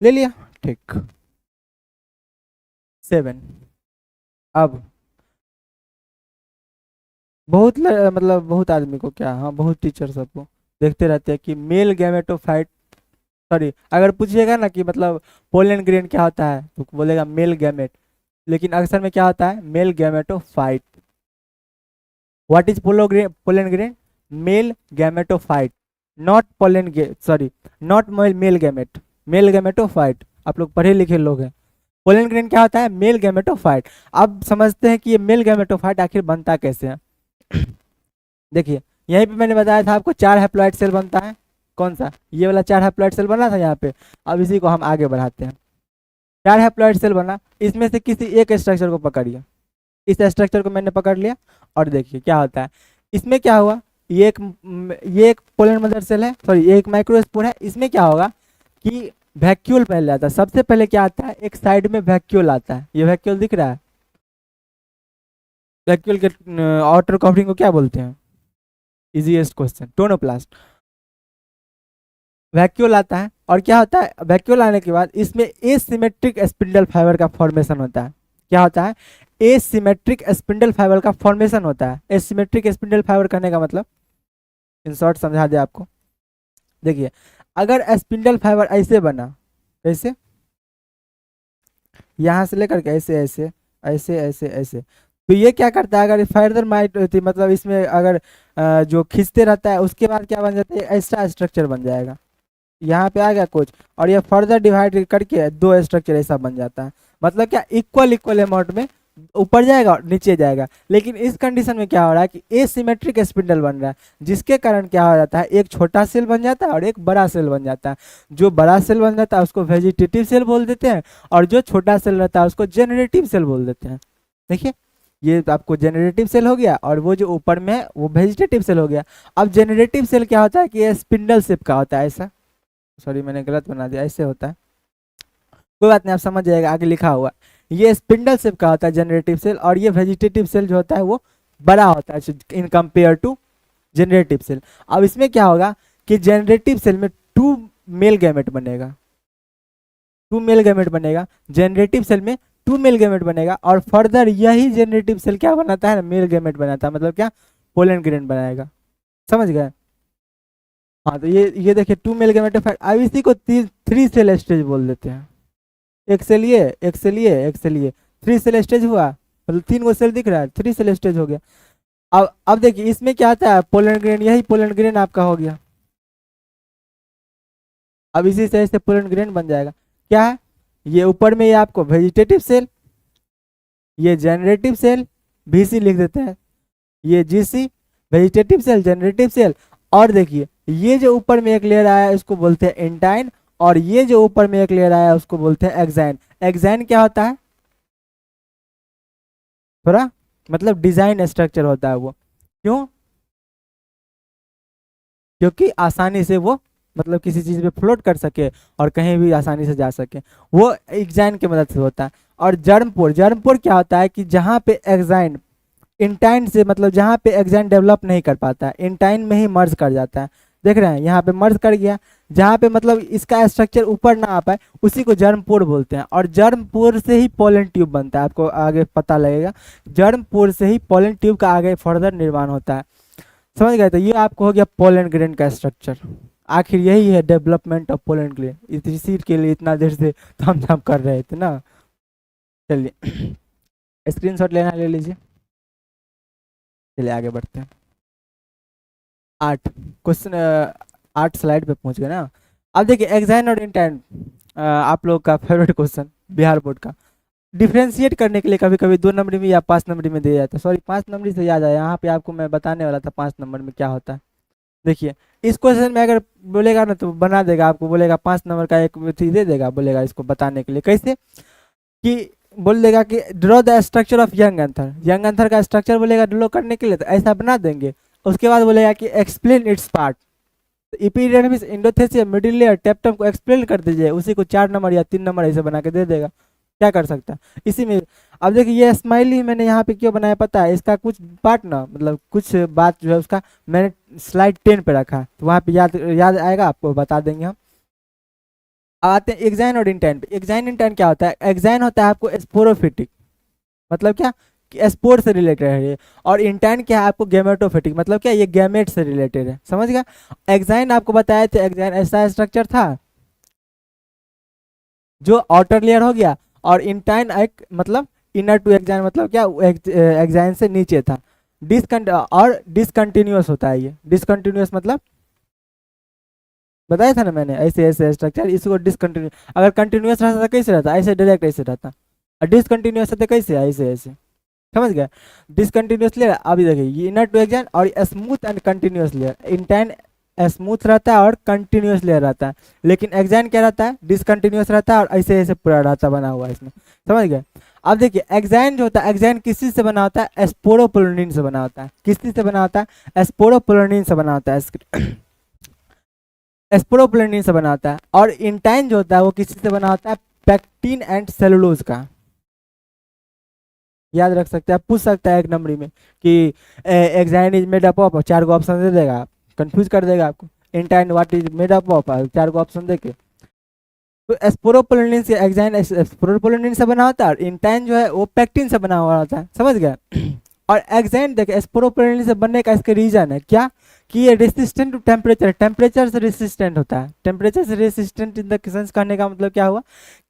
ले लिया, ठीक। 7, अब मतलब बहुत आदमी को क्या, हाँ बहुत टीचर सबको देखते रहते हैं कि मेल गैमेटोफाइट, सॉरी अगर पूछिएगा ना कि मतलब पोलन ग्रेन क्या होता है तो बोलेगा मेल गैमेट, लेकिन अक्सर में क्या होता है, male gametophyte. What is pollen grain, male gametophyte, not not male gamete, male gametophyte. आप लोग पढ़े लिखे लोग हैं। पोलन ग्रेन क्या होता है, मेल गैमेटोफाइट। अब समझते हैं कि ये मेल गैमेटोफाइट आखिर बनता कैसे है। देखिए यहीं पे मैंने बताया था आपको 4 हैप्लॉइड सेल बनता है, कौन सा, ये वाला 4 हैप्लॉइड सेल बना था यहाँ पे। अब इसी को हम आगे बढ़ाते हैं। 4 हैप्लॉइड सेल बना, इसमें से किसी एक स्ट्रक्चर को पकड़िए, इस स्ट्रक्चर को मैंने पकड़ लिया, और देखिए क्या होता है, इसमें क्या हुआ, ये एक पोलन मदर सेल है, सॉरी ये एक माइक्रोस्पोर है। इसमें क्या होगा कि वैक्यूल पहले आता है, सबसे पहले क्या आता है, एक साइड में वैक्यूल आता है, ये वैक्यूल दिख रहा है, वैक्यूल के आउटर कवरिंग को क्या बोलते हैं, इजीएस्ट क्वेश्चन, टोनोप्लास्ट। वैक्यूल आता है और क्या होता है, वैक्यूल आने के बाद इसमें एसिमेट्रिक स्पिंडल फाइबर का फॉर्मेशन होता है। क्या होता है, एसिमेट्रिक स्पिंडल फाइबर का फॉर्मेशन होता है। एसिमेट्रिक स्पिंडल फाइबर कहने का मतलब, इन शॉर्ट समझा दे आपको, देखिए अगर स्पिंडल फाइबर ऐसे बना, कैसे, यहाँ से लेकर के ऐसे ऐसे ऐसे ऐसे ऐसे, तो ये क्या करता है, अगर फर्दर माइट होती मतलब इसमें अगर जो खींचते रहता है उसके बाद क्या बन जाता है, एक्स्ट्रा स्ट्रक्चर बन जाएगा, यहाँ पे आ गया कुछ, और ये फर्दर डिवाइड करके 2 स्ट्रक्चर ऐसा बन जाता है। मतलब क्या, इक्वल अमाउंट में ऊपर जाएगा और नीचे जाएगा। लेकिन इस कंडीशन में क्या हो रहा है कि एसिमेट्रिक स्पिंडल बन रहा है, जिसके कारण क्या हो जाता है, एक छोटा सेल बन जाता है और एक बड़ा सेल बन जाता है। जो बड़ा सेल बन जाता है उसको वेजिटेटिव सेल बोल देते हैं, और जो छोटा सेल रहता है उसको जेनरेटिव सेल बोल देते हैं। देखिए ये तो आपको जनरेटिव सेल हो गया, और वो जो ऊपर में है वो वेजिटेटिव सेल हो गया। अब जनरेटिव सेल क्या होता है कि ये स्पिंडल शेप का होता है, ऐसा, सॉरी मैंने गलत बना दिया, ऐसे होता है, कोई बात नहीं आप समझ जाएगा, आगे लिखा हुआ। ये स्पिंडल शेप का होता है जनरेटिव सेल, और ये वेजिटेटिव सेल जो होता है वो बड़ा होता है in compare to generative cell. अब इसमें क्या होगा कि जनरेटिव सेल में 2 मेल गैमेट बनेगा, 2 मेल गैमेट बनेगा जनरेटिव सेल में, 2 मेल गैमेट बनेगा, और फर्दर यही जनरेटिव सेल क्या बनाता है ना, मेल गैमेट बनाता है, मतलब क्या, पोलन ग्रेन बनाएगा। समझ गए? हाँ तो ये देखिए 2 मेल गैमेट। अब इसी को 3 सेल स्टेज बोल देते हैं। एक सेल ये, एक सेल ये, एक सेल ये, 3 सेल स्टेज हुआ, मतलब 3 गो सेल दिख रहा है, 3 सेल स्टेज हो गया। अब देखिए इसमें क्या आता है, पोलन ग्रेन, यही पोलन ग्रेन आपका हो गया। अब इसी से ऐसे पोलन ग्रेन बन जाएगा। क्या है ये, ऊपर में ये आपको वेजिटेटिव सेल, ये जनरेटिव सेल, VC लिख देते हैं, ये GC vegetative cell, generative cell, और देखिए ये जो ऊपर में एक लेयर आया है उसको बोलते हैं एंटाइन, और ये जो ऊपर में एक लेयर आया है उसको बोलते हैं एक्साइन। एक्साइन क्या होता है, थोड़ा मतलब डिजाइन स्ट्रक्चर होता है वो, क्यों, क्योंकि आसानी से वो मतलब किसी चीज पे फ्लोट कर सके और कहीं भी आसानी से जा सके, वो एक्साइन की मदद से होता है। और जर्मपोर, जर्मपोर क्या होता है कि जहाँ पे एक्साइन इंटाइन से, मतलब जहाँ पे एक्साइन डेवलप नहीं कर पाता है, इंटाइन में ही मर्ज कर जाता है। देख रहे हैं यहाँ पे मर्ज कर गया, जहाँ पे मतलब इसका स्ट्रक्चर ऊपर ना आ पाए उसी को जर्मपोर बोलते हैं। और जर्मपोर से ही पोलन ट्यूब बनता है, आपको आगे पता लगेगा, जर्मपोर से ही पोलन ट्यूब का आगे फर्दर निर्माण होता है। समझ गए? तो ये आपको हो गया पोलन ग्रेन का स्ट्रक्चर। आखिर यही है डेवलपमेंट ऑफ पोलन ग्रेन, इसी के लिए इतना देर से हम कर रहे थे ना। चलिए स्क्रीनशॉट लेना ले लीजिए। चलिए आगे बढ़ते हैं। 8 क्वेश्चन, 8 स्लाइड पे पहुंच गए ना। अब देखिए एक्साइन और इंटाइन, आप लोग का फेवरेट क्वेश्चन बिहार बोर्ड का, डिफ्रेंशिएट करने के लिए कभी कभी 2 नंबर में या 5 नंबर में दिया जाता है, सॉरी 5 नंबर से याद आया, यहाँ पे आपको मैं बताने वाला था 5 नंबर में क्या होता है। देखिए इस क्वेश्चन में अगर बोलेगा ना तो बना देगा, आपको बोलेगा 5 नंबर का एक चीज दे देगा, बोलेगा इसको बताने के लिए कैसे, कि बोल देगा कि draw the structure of young anther, young anther का स्ट्रक्चर बोलेगा ड्रॉ करने के लिए, तो ऐसा बना देंगे। उसके बाद बोलेगा कि explain it's part, epidermis, endothelium, middle layer, टेप्टम को एक्सप्लेन कर दीजिए, उसी को 4 नंबर या 3 नंबर ऐसे बना के दे देगा। क्या कर सकता है इसी में। अब देखिए ये स्माइली मैंने यहाँ पे क्यों बनाया पता है, इसका कुछ पार्ट ना, मतलब कुछ बात जो है उसका मैंने स्लाइड 10 पे रखा है, तो वहाँ पे याद याद आएगा, आपको बता देंगे हम। आते हैं एक्साइन और इंटाइन पे। एक्साइन इंटाइन क्या होता है, एक्साइन होता है आपको स्पोरोफिटिक, मतलब क्या कि स्पोर से रिलेटेड है ये, और इंटाइन क्या है आपको गैमेटोफिटिक, मतलब क्या ये गैमेट से रिलेटेड है। समझ गया? एक्साइन आपको बताया थे, एक्साइन ऐसा स्ट्रक्चर था जो आउटर लेयर हो गया, और इंटाइन एक मतलब इनर टू एक्साइन, मतलब क्या एक्साइन से नीचे था। और डिसकंटिन्यूअस होता है ये, डिसकंटिन्यूअस मतलब बताया था ना मैंने, ऐसे ऐसे स्ट्रक्चर, इसको डिसकंटिन्यूस, अगर कंटिन्यूअस रहता था कैसे रहता, ऐसे डायरेक्ट ऐसे रहता, और डिसकंटिन्यूअस रहता कैसे, ऐसे ऐसे। समझ गए? Discontinuous layer. अभी देखिए ये इनर टू एक्साइन और smooth and continuous layer, intine smooth रहता है और कंटिन्यूअस लेयर रहता है, लेकिन एक्साइन क्या रहता है, डिसकंटिन्यूअस रहता है और ऐसे ऐसे पूरा ढांचा बना हुआ है इसमें। समझ गए? अब देखिए एक्साइन जो होता है, एक्साइन किस चीज से बना होता है, स्पोरोपोलोनिन से बना होता है। किस चीज से बना होता है, स्पोरोपोलोनिन से बना होता है, स्पोरोपोलोनिन से बना होता है। और इंटाइन जो होता है वो किस चीज से बना होता है, पैक्टिन एंड सेलुलोज का। याद रख सकते हैं, पूछ सकता है 1 नंबर में कि exine is made up of, 4 गो ऑप्शन दे देगा, कंफ्यूज कर देगा आपको। Intine what is made up of, 4 गो ऑप्शन देके। तो स्पोरोपोलोनिन से एक्साइन स्पोरोपोलोनिन से बना होता है, और इंटाइन जो है वो पैक्टिन से बना हुआ होता है। समझ गए? और एक्साइन देखिए स्पोरोपोलोनिन से बनने का इसका रीजन है क्या, कि ये रेसिस्टेंट टू टेम्परेचर, टेम्परेचर से रेसिस्टेंट होता है। टेम्परेचर से रेसिस्टेंट इन द सेंस कहने का मतलब क्या हुआ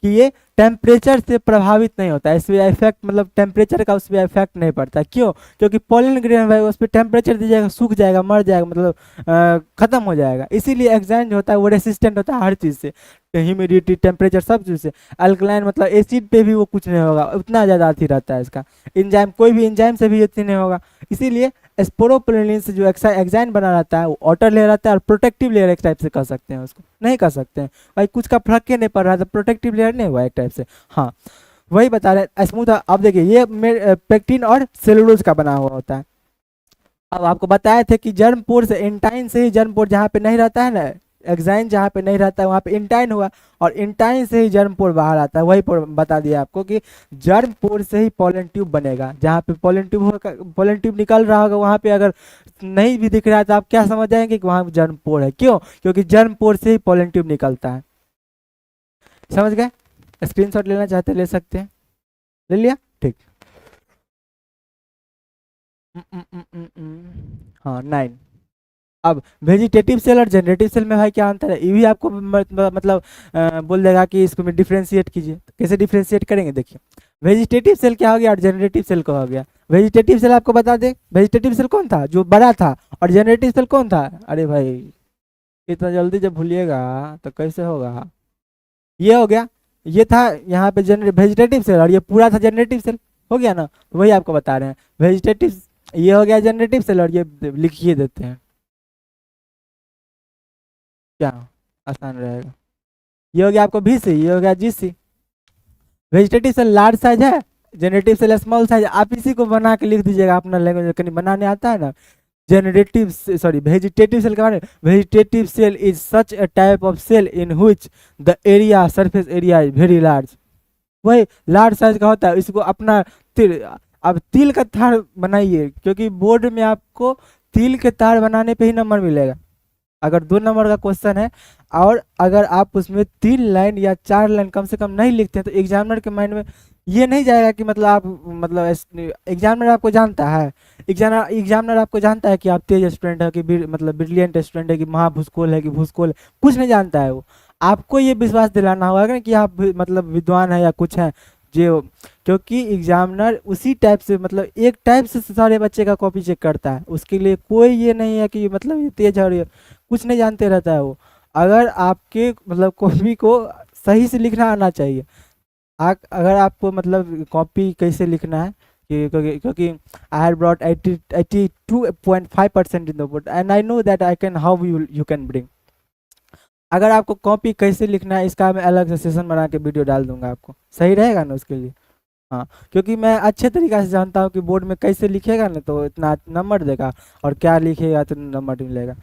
कि ये टेम्परेचर से प्रभावित नहीं होता है, इस पर इफेक्ट मतलब टेम्परेचर का उस पर इफेक्ट नहीं पड़ता। क्यों? क्योंकि पोलन ग्रेन है उस पर टेम्परेचर दीजिएगा सूख जाएगा, मर जाएगा, मतलब खत्म हो जाएगा। इसीलिए एक्साइन जो होता है वो रेसिस्टेंट होता है हर चीज़ से, ह्यूमिडिटी, टेम्परेचर, सब चीज़ से। अल्कलाइन मतलब एसिड पे भी वो कुछ नहीं होगा, उतना ज़्यादा अथी रहता है इसका। इंजाइम, कोई भी इंजाइम से भी अथी नहीं होगा। इसीलिए स्पोरोपोलोनिन से जो एक्साइन बना रहता है वो आउटर लेयर रहता है, और प्रोटेक्टिव लेयर एक टाइप से कर सकते हैं उसको, नहीं कर सकते हैं भाई, कुछ का फर्क ही नहीं पड़ रहा था, प्रोटेक्टिव लेयर नहीं हुआ एक टाइप से। हाँ वही बता रहे स्मूथ। अब देखिए ये पेक्टिन और सेलुलोज का बना हुआ होता है। अब आपको बताए थे कि जर्म पोर से इंटाइन से ही जर्म पोर जहाँ पे नहीं रहता है ना, एक्साइन जहाँ पे नहीं रहता है वहाँ पे इंटाइन हुआ, और इंटाइन से ही जर्म पोर बाहर आता है। वही बता दिया आपको कि जर्म पोर से ही पोलन ट्यूब बनेगा। जहाँ पे पोलन ट्यूब होगा, पोलन ट्यूब निकल रहा होगा, वहाँ पे अगर नहीं भी दिख रहा है तो आप क्या समझ जाएंगे कि वहाँ जर्म पोर है। क्यों? क्योंकि जर्म पोर से ही पोलन ट्यूब निकलता है। समझ गए? स्क्रीनशॉट लेना चाहते ले सकते हैं। ले लिया? ठीक। हाँ 9। अब वेजिटेटिव सेल और जनरेटिव सेल में भाई क्या अंतर है, ये भी आपको मतलब बोल देगा कि इसको में डिफ्रेंशिएट कीजिए। तो कैसे डिफ्रेंशिएट करेंगे, देखिए वेजिटेटिव सेल क्या हो गया और जनरेटिव सेल क्या हो गया। वेजिटेटिव सेल आपको बता दें, वेजिटेटिव सेल कौन था जो बड़ा था, और जनरेटिव सेल कौन था। अरे भाई इतना जल्दी जब भूलिएगा तो कैसे होगा। ये हो गया, ये था यहाँ पे वेजिटेटिव सेल, और ये पूरा था जनरेटिव सेल। हो गया ना, तो वही आपको बता रहे हैं वेजिटेटिव, ये हो गया जनरेटिव सेल, और ये लिखिए देते हैं क्या आसान रहेगा। ये हो गया आपको VC, ये हो गया GC। Vegetative cell large size है, जनरेटिव सेल स्मॉल साइज। आप इसी को बना के लिख दीजिएगा, अपना लैंग्वेज कहीं बनाने आता है ना। जनरेटिव सॉरी वेजिटेटिव सेल के बारे में, vegetative cell is such a type of cell in which the area surface area is very large. वही लार्ज साइज का होता है। इसको अपना तिल, अब तिल का तार बनाइए, क्योंकि बोर्ड में आपको तिल के तार बनाने पे ही नंबर मिलेगा। अगर 2 नंबर का क्वेश्चन है और अगर आप उसमें 3 लाइन या 4 लाइन कम से कम नहीं लिखते हैं तो एग्जामिनर के माइंड में ये नहीं जाएगा कि मतलब आप मतलब एग्जामिनर आपको जानता है, एग्जामिनर आपको जानता है कि आप तेज स्टूडेंट है कि मतलब ब्रिलियंट स्टूडेंट है कि महाभूसकोल है कि भूसकोल है, कुछ नहीं जानता है वो। आपको ये विश्वास दिलाना होगा ना कि आप मतलब विद्वान है या कुछ है जो, क्योंकि एग्जामिनर उसी टाइप से मतलब एक टाइप से सारे बच्चे का कॉपी चेक करता है। उसके लिए कोई ये नहीं है कि मतलब ये तेज है, कुछ नहीं जानते रहता है वो। अगर आपके मतलब कॉपी को सही से लिखना आना चाहिए। अगर आपको मतलब कॉपी कैसे लिखना है क्योंकि I have brought 82.5% in the board and I know that I can how you can bring. अगर आपको कॉपी कैसे लिखना है इसका मैं अलग से सेशन बना के वीडियो डाल दूंगा आपको, सही रहेगा ना उसके लिए। हाँ, क्योंकि मैं अच्छे तरीक़े से जानता हूँ कि बोर्ड में कैसे लिखेगा ना तो इतना नंबर देगा, और क्या लिखेगा तो नंबर मिलेगा।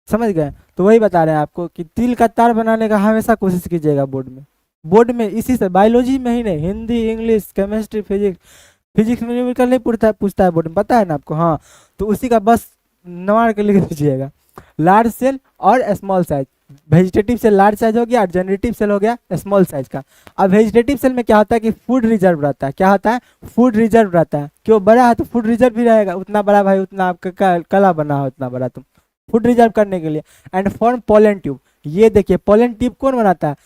समझ गए? तो वही बता रहे हैं आपको कि तिल का तार बनाने का हमेशा कोशिश कीजिएगा बोर्ड में। बोर्ड में इसी से बायोलॉजी में ही नहीं, हिंदी, इंग्लिश, केमिस्ट्री, फिजिक्स में न्यूमेरिकल नहीं पूछता है बोर्ड में, पता है ना आपको। हाँ, तो उसी का बस नंबर के लिख दीजिएगा। लार्ज सेल और small size, vegetative cell large size हो गया और जनरेटिव सेल हो गया स्मॉल साइज का। अब वेजिटेटिव सेल में क्या होता है कि फूड रिजर्व रहता है। क्या होता है? फूड रिजर्व रहता है। क्यों? बड़ा है तो फूड रिजर्व भी रहेगा। उतना बड़ा भाई उतना आपका कला बना हो, उतना बड़ा तुम फूड रिजर्व करने के लिए। एंड फॉर्म पोलन ट्यूब, ये देखिए पोलन ट्यूब कौन बनाता है।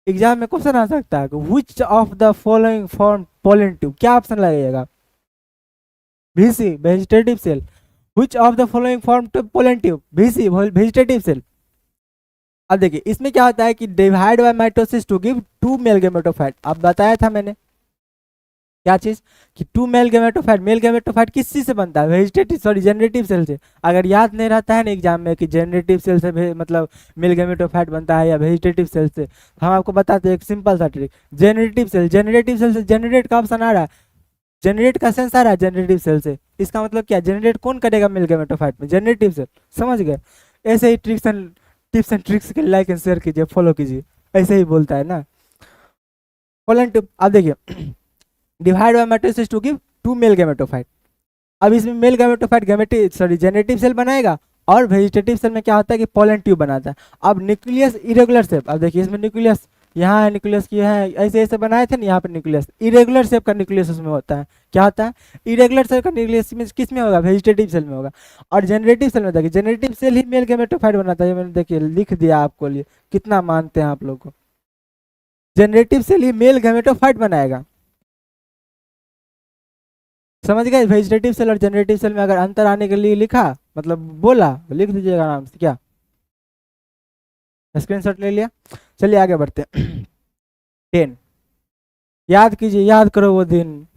एग्जाम में क्वेश्चन आ सकता है which of the following form pollen tube, क्या ऑप्शन लगेगा? VC vegetative cell. Which of the following form pollen tube? VC vegetative cell. अब देखिए इसमें क्या होता है कि divide by mitosis to give 2 male gametophyte. अब बताया था मैंने क्या चीज कि 2 मेल गेमेटोफाइट। मेल गेमेटोफाइट किस चीज से बनता है? वेजिटेटिव सॉरी जनरेटिव सेल से। अगर याद नहीं रहता है ना एग्जाम में कि जनरेटिव सेल से मतलब मेल गेमेटोफाइट बनता है या वेजिटेटिव सेल से, हम आपको बताते हैं एक सिंपल सा ट्रिक। जनरेटिव सेल से जनरेट का ऑप्शन आ रहा है, जनरेट का सेंस आ रहा है जनरेटिव सेल से। इसका मतलब क्या? जनरेट कौन करेगा मेल गेमेटोफाइट में? Generative cell. समझ गए? ऐसे ही टिप्स एंड ट्रिक्स के लाइक एंड शेयर कीजिए, फॉलो कीजिए, ऐसे ही बोलता है ना पोलन ट्यूब। अब देखिए divide by mitosis to give 2 male gametophyte. अब इसमें मेल गेमेटोफाइट जनरेटिव सेल बनाएगा, और वेजिटेटिव सेल में क्या होता है कि पोलन ट्यूब बनाता है। अब न्यूक्लियस इरेगुलर शेप, अब देखिए इसमें न्यूक्लियस यहाँ है, न्यूक्लियस की है, ऐसे ऐसे बनाए थे ना, यहाँ पे न्यूक्लियस इरेगुलर शेप का न्यूक्लियस उसमें होता है। क्या होता है? इरेगुलर शेप का न्यूक्लियस में किस में होगा? वेजिटेटिव सेल में होगा। और जनरेटिव सेल में देखिए जनरेटिव सेल ही मेल गेमेटोफाइट बनाता है। मैंने देखिए लिख दिया आपको लिए, कितना मानते हैं आप लोग को। जनरेटिव सेल ही मेल गेमेटोफाइट बनाएगा। समझ गए? वेजिटेटिव सेल और जनरेटिव सेल में अगर अंतर आने के लिए लिखा मतलब बोला तो लिख दीजिएगा आराम से। क्या स्क्रीनशॉट ले लिया? चलिए आगे बढ़ते हैं। 10 याद कीजिए, याद करो वो दिन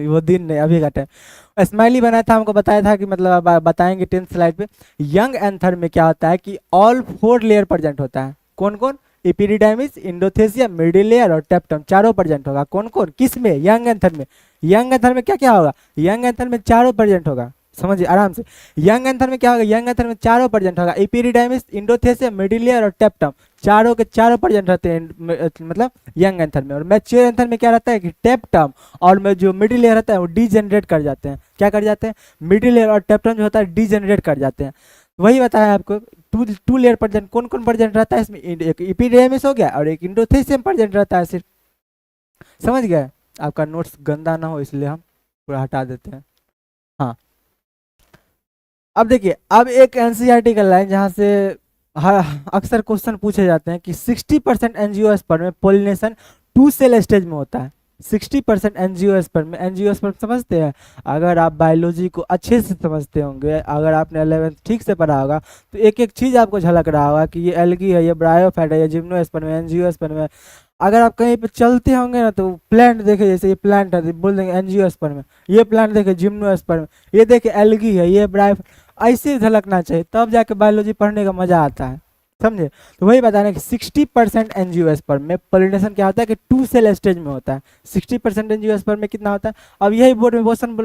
वो दिन नहीं, अभी का टाइम। स्माइली बनाया था, हमको बताया था कि मतलब बताएंगे 10th स्लाइड पे। यंग एंथर में क्या होता है कि ऑल 4 लेयर प्रेजेंट होता है। कौन कौन? इपिडिडाइमिस, इंडोथेसिया, मिडिल लेयर और टेप्टम चारों प्रेजेंट होगा। कौन कौन, किस में, यंग एंथर में। यंग एंथर में क्या क्या होगा, यंग एंथर में चारों प्रेजेंट होगा, समझिए आराम से। यंग एंथर में क्या होगा, यंग एंथर में चारों प्रेजेंट होगा, इपिडिडाइमिस, इंडोथेसिया, मिडिल लेयर और टेप्टम चारों के चारों प्रेजेंट रहते हैं मतलब यंग एंथर में। और मैच्योर एंथर में क्या रहता है कि टेप्टम और में जो मिडिल लेयर रहता है वो डीजेनरेट कर जाते हैं। क्या कर जाते हैं, मिडिल लेयर और टेप्टम जो होता है डीजेनरेट कर जाते हैं। वही बताया आपको, टू लेयर प्रेजेंट, कौन कौन प्रेजेंट रहता है इसमें, एक इपिडेमिस हो गया और एक इंडोथेसियम प्रेजेंट रहता है सिर्फ। समझ गए, आपका नोट्स गंदा ना हो इसलिए हम पूरा हटा देते हैं। हाँ, अब देखिए, अब एक एनसीईआरटी का लाइन जहाँ से अक्सर क्वेश्चन पूछे जाते हैं कि 60% एंजियोस्पर्म में पोलिनेशन 2 सेल स्टेज में होता है। 60% एंजियोस्पर्म में, एंजियोस्पर्म समझते हैं, अगर आप बायोलॉजी को अच्छे से समझते होंगे, अगर आपने 11th ठीक से पढ़ा होगा तो एक एक चीज़ आपको झलक रहा होगा कि ये एल्गी है, ये ब्रायोफाइट है, ये जिम्नोस्पर्म है, एंजियोस्पर्म है। अगर आप कहीं पे चलते होंगे ना तो प्लांट देखे, जैसे ये प्लांट है तो बोल देंगे एंजियोस्पर्म है, ये प्लांट देखे जिम्नोस्पर्म, ये देखे एल्गी है, ये ब्रायो, ऐसे झलकना चाहिए तब जाके बायोलॉजी पढ़ने का मजा आता है, समझे। तो वही बता रहे हैं कि 60% एंजियोस्पर्म में पोलिनेशन क्या होता है कि 2 सेल स्टेज में होता है। 60% एंजियोस्पर्म में कितना होता है, अब यही बोर्ड में क्वेश्चन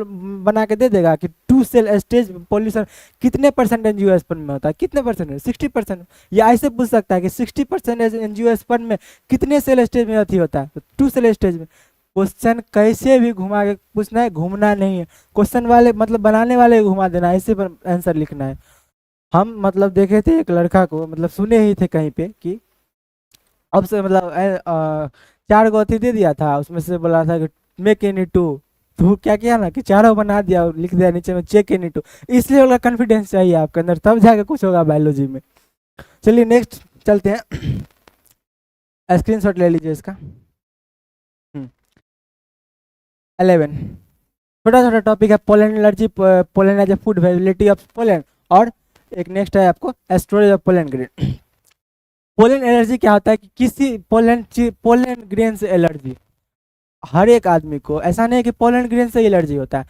बना के दे देगा कि 2 सेल स्टेज पोल्यूशन कितने परसेंट एंजियोस्पर्म में होता है, कितने परसेंट में, 60%। या ऐसे पूछ सकता है कि 60% एंजियोस्पर्म में कितने सेल स्टेज में अथी होता है, तो 2 सेल स्टेज में। क्वेश्चन कैसे भी घुमा के पूछना है, घूमना नहीं है, क्वेश्चन वाले मतलब बनाने वाले घुमा देना, ऐसे पर आंसर लिखना है। हम मतलब देखे थे एक लड़का को, मतलब सुने ही थे कहीं पे कि अब से मतलब 4 गो अथी दे दिया था, उसमें से बोला था कि मेक एनी टू, तो क्या किया ना कि चारों बना दिया और लिख दिया नीचे में चेक एनी टू। इसलिए वाला कॉन्फिडेंस चाहिए आपके अंदर, तब जाके कुछ होगा बायोलॉजी में। चलिए नेक्स्ट चलते हैं, स्क्रीनशॉट ले लीजिए इसका। 11 छोटा छोटा टॉपिक है, pollen allergy, pollen as a food, viability of pollen, और एक नेक्स्ट है आपको storage of pollen grain. Pollen allergy क्या होता है कि किसी पोलन ग्रेन से एलर्जी, हर एक आदमी को, ऐसा नहीं है कि पोलन ग्रेन से एलर्जी होता है,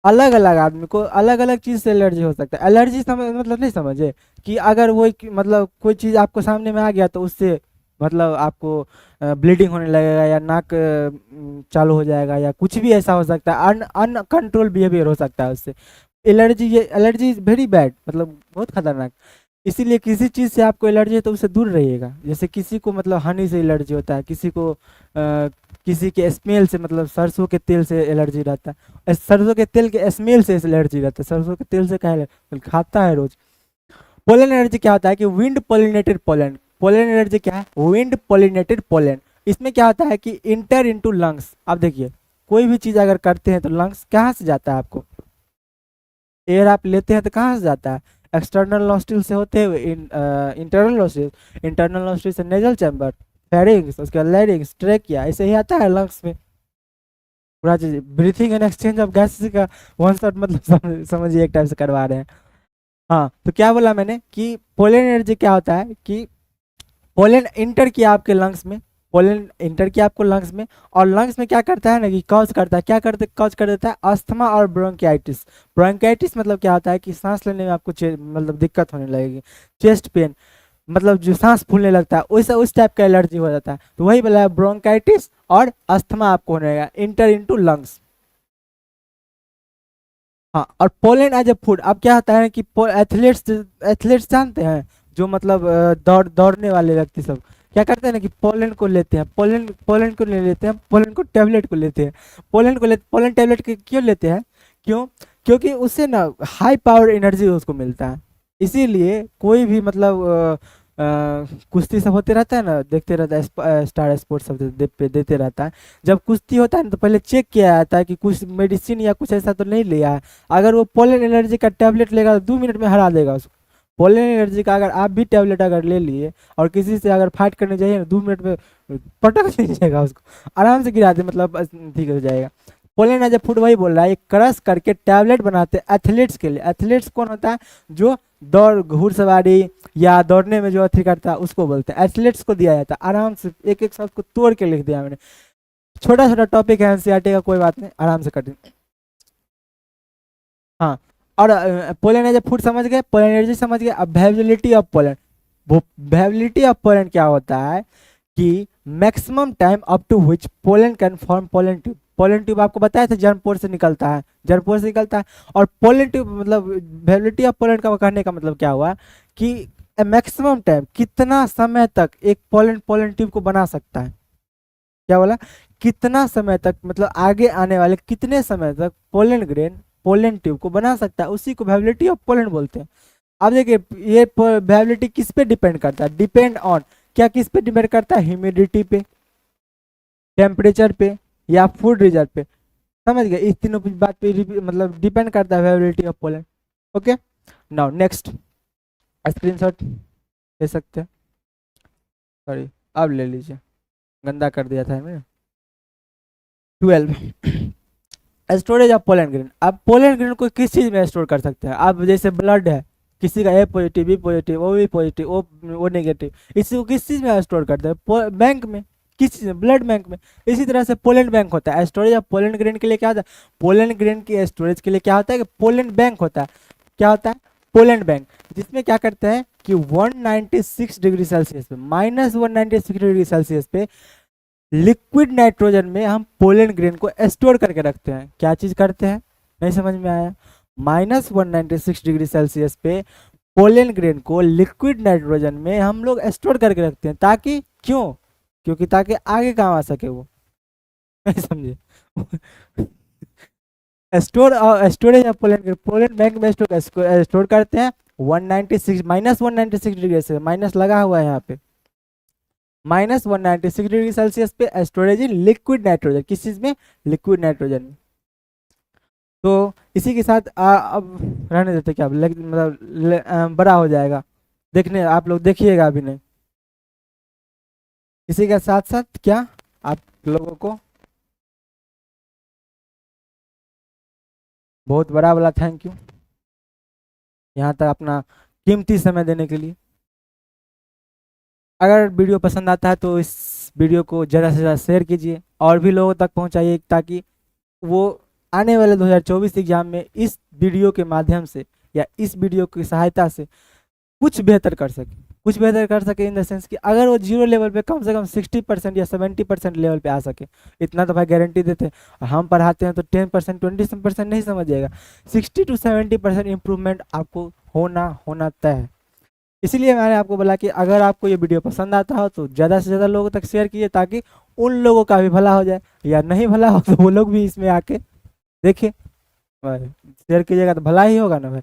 अलग अलग आदमी को अलग अलग चीज़ से एलर्जी हो सकता है। एलर्जी समझ मतलब नहीं समझे कि अगर वो मतलब कोई चीज़ आपको सामने में आ गया तो उससे मतलब आपको ब्लीडिंग होने लगेगा या नाक चालू हो जाएगा या कुछ भी ऐसा हो सकता है, अनकंट्रोल बिहेवियर हो सकता है उससे। एलर्जी, ये एलर्जी इज़ वेरी बैड, मतलब बहुत खतरनाक। इसीलिए किसी चीज़ से आपको एलर्जी है तो उससे दूर रहिएगा। जैसे किसी को मतलब हनी से एलर्जी होता है, किसी को किसी के स्मेल से, मतलब सरसों के तेल से एलर्जी रहता है, सरसों के तेल के स्मेल से एलर्जी रहता है, सरसों के तेल से क्या खाता है रोज। पोलन एलर्जी क्या होता है कि wind pollinated pollen, pollen allergy क्या है, विंड पोलिनेटेड पोलन। इसमें क्या होता है कि इंटर इनटू लंग्स। आप देखिए कोई भी चीज़ अगर करते हैं तो लंग्स कहाँ से जाता है, आपको एयर आप लेते हैं तो कहाँ से जाता है, एक्सटर्नल नॉस्ट्रिल से होते हुए इंटरनल नॉस्ट्रिल, इंटरनल नॉस्ट्रिल से नेजल चैम्बर, फेरिंग्स, उसके बाद लैरिंग्स, ट्रेकिया, ऐसे ही आता है लंग्स में पूरा चीज। Breathing and exchange of gases का वन शॉट मतलब समझिए एक टाइप से करवा रहे हैं। हाँ, तो क्या बोला मैंने कि पोलन एनर्जी क्या होता है कि पोलन इंटर किया आपके लंग्स में, पोलन इंटर किया आपको लंग्स में, और लंग्स में क्या करता है ना कि कॉज करता है, क्या करते कॉज कर देता है, अस्थमा और ब्रोंकियाइटिस। ब्रोंकियाइटिस मतलब क्या होता है कि सांस लेने में आपको मतलब दिक्कत होने लगेगी, चेस्ट पेन, मतलब जो सांस फूलने लगता है उस टाइप का एलर्जी हो जाता है। तो वही बोला है ब्रोंकाइटिस और अस्थमा आपको होने लगेगा, इंटर इनटू लंग्स। हाँ, और पोलन एज ए फूड, अब क्या होता है कि एथलीट्स, एथलीट्स जानते हैं जो मतलब दौड़ने वाले व्यक्ति सब क्या करते हैं ना कि पोलन को लेते हैं, पोलन को ले लेते हैं, पोलन को टेबलेट को लेते हैं, पोलन टेबलेट क्यों लेते हैं, क्यों, क्योंकि उससे ना हाई पावर एनर्जी उसको मिलता है। इसीलिए कोई भी मतलब कुश्ती सब होते रहता है ना, देखते रहता है, स्टार स्पोर्ट्स सब देते रहता है। जब कुश्ती होता है ना तो पहले चेक किया जाता है कि कुछ मेडिसिन या कुछ ऐसा तो नहीं लिया है। अगर वो पोलन एलर्जी का टैबलेट लेगा तो 2 मिनट में हरा देगा उसको। पोलन एलर्जी का अगर आप भी टैबलेट अगर ले लिए और किसी से अगर फाइट करने जाइए ना 2 मिनट में पटक दीजिएगा उसको, आराम से गिरा दे, मतलब ठीक हो जाएगा। पोलन एज ए फूड वही बोल रहा है, क्रश करके टैबलेट बनाते हैं एथलीट्स के लिए। एथलीट्स कौन होता है, जो दौड़ घुड़सवारी या दौड़ने में जो अथी करता है उसको बोलते हैं, एथलीट्स को दिया जाता है। आराम से एक एक शब्द को तोड़ के लिख दिया मैंने, छोटा छोटा टॉपिक है एनसीईआरटी का, कोई बात नहीं, आराम से कर। हाँ, और पोलन एज ए फूड समझ गए, पोलन एनर्जी समझ गए। अब अवेलेबिलिटी ऑफ पोलन, वो वेबिलिटी ऑफ पोलन क्या होता है कि maximum time up to which pollen can form pollen tube. Pollen tube आपको बताया था जर्म पोर से निकलता है, जर्म पोर से निकलता है। और पोलन ट्यूब मतलब वेबिलिटी ऑफ पोलन का कहने का मतलब क्या हुआ कि मैक्सिमम टाइम कितना समय तक एक पोलन पोलन ट्यूब को बना सकता है। क्या बोला, कितना समय तक, मतलब आगे आने वाले कितने समय तक पोलन ग्रेन पोलन ट्यूब को बना सकता है, उसी को वेबिलिटी ऑफ पोलन बोलते हैं। अब देखिए ये वेबिलिटी किस पे डिपेंड करता है, डिपेंड ऑन, क्या किस पे डिपेंड करता है, ह्यूमिडिटी पे, टेम्परेचर पे, या फूड रिजर्व पे। समझ गए, इस तीनों बात पे मतलब डिपेंड करता है viability of pollen. Okay, now next screenshot ले सकते हैं, सॉरी अब ले लीजिए, गंदा कर दिया था मैंने। 12 स्टोरेज ऑफ पोलन ग्रेन। अब पोलन ग्रेन को किस चीज़ में स्टोर कर सकते हैं, अब जैसे ब्लड है, किसी का A positive, B positive, O B positive, O negative, इसी को किस चीज़ में स्टोर करते हैं, बैंक में, किस चीज़ में, ब्लड बैंक में। इसी तरह से पोलन बैंक होता है। स्टोरेज ऑफ पोलन ग्रेन के लिए क्या होता है, पोलन ग्रेन की स्टोरेज के लिए क्या होता है कि पोलन बैंक होता है। क्या होता है, पोलन बैंक, जिसमें क्या करते हैं कि 196 डिग्री सेल्सियस पे, -196 डिग्री सेल्सियस पे लिक्विड नाइट्रोजन में हम पोलन ग्रेन को स्टोर करके रखते हैं। क्या चीज़ करते हैं, नहीं समझ में आया, -196 डिग्री सेल्सियस पे पोलन ग्रेन को लिक्विड नाइट्रोजन में हम लोग स्टोर करके रखते हैं, ताकि क्यों, क्योंकि ताकि आगे काम आ सके वो, नहीं समझे। Storage of pollen grain, pollen bank में स्टोर करते हैं 196 -196 डिग्री से, माइनस लगा हुआ है यहाँ पे, -196 डिग्री सेल्सियस पे स्टोरेज इन लिक्विड नाइट्रोजन, किस चीज में, लिक्विड नाइट्रोजन में। तो इसी के साथ अब रहने देते क्या, मतलब बड़ा हो जाएगा, देखने आप लोग देखिएगा अभी नहीं। इसी के साथ साथ क्या आप लोगों को बहुत बड़ा वाला थैंक यू, यहाँ तक अपना कीमती समय देने के लिए। अगर वीडियो पसंद आता है तो इस वीडियो को ज़्यादा से ज़्यादा शेयर कीजिए और भी लोगों तक पहुंचाइए, ताकि वो आने वाले 2024 एग्जाम में इस वीडियो के माध्यम से या इस वीडियो की सहायता से कुछ बेहतर कर सके, कुछ बेहतर कर सके इन द सेंस कि अगर वो 0 लेवल पे कम से कम 60% या 70% लेवल पे आ सके, इतना तो भाई गारंटी देते हैं। हम पढ़ाते हैं तो 10% 20% नहीं समझिएगा, 60 to 70% इम्प्रूवमेंट आपको होना तय है। इसीलिए मैंने आपको बोला कि अगर आपको ये वीडियो पसंद आता हो तो ज़्यादा से ज़्यादा लोगों तक शेयर कीजिए, ताकि उन लोगों का भी भला हो जाए, या नहीं भला हो तो वो लोग भी इसमें आके देखें। शेयर कीजिएगा तो भला ही होगा ना भाई।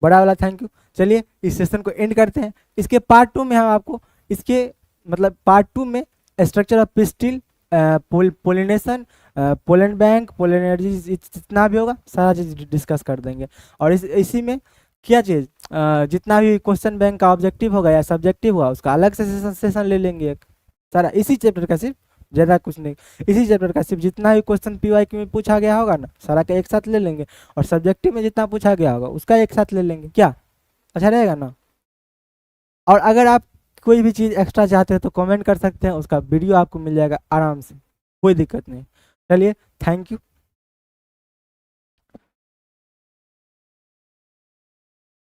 बड़ा वाला थैंक यू। चलिए इस सेशन को एंड करते हैं। इसके पार्ट 2 में हम आपको इसके मतलब पार्ट 2 में structure of pistil, pollination, pollen bank, pollen energy, जितना भी होगा सारा चीज़ डिस्कस कर देंगे। और इसी में क्या चीज़, जितना भी क्वेश्चन बैंक का ऑब्जेक्टिव होगा या सब्जेक्टिव होगा उसका अलग से सेशन ले लेंगे एक, सारा इसी चैप्टर का, सिर्फ ज़्यादा कुछ नहीं, इसी चैप्टर का सिर्फ जितना भी क्वेश्चन PYQ में पूछा गया होगा ना सारा का एक साथ ले लेंगे, और सब्जेक्टिव में जितना पूछा गया होगा उसका एक साथ ले लेंगे। क्या अच्छा रहेगा ना। और अगर आप कोई भी चीज़ एक्स्ट्रा चाहते हैं तो कमेंट कर सकते हैं, उसका वीडियो आपको मिल जाएगा आराम से, कोई दिक्कत नहीं। चलिए थैंक यू।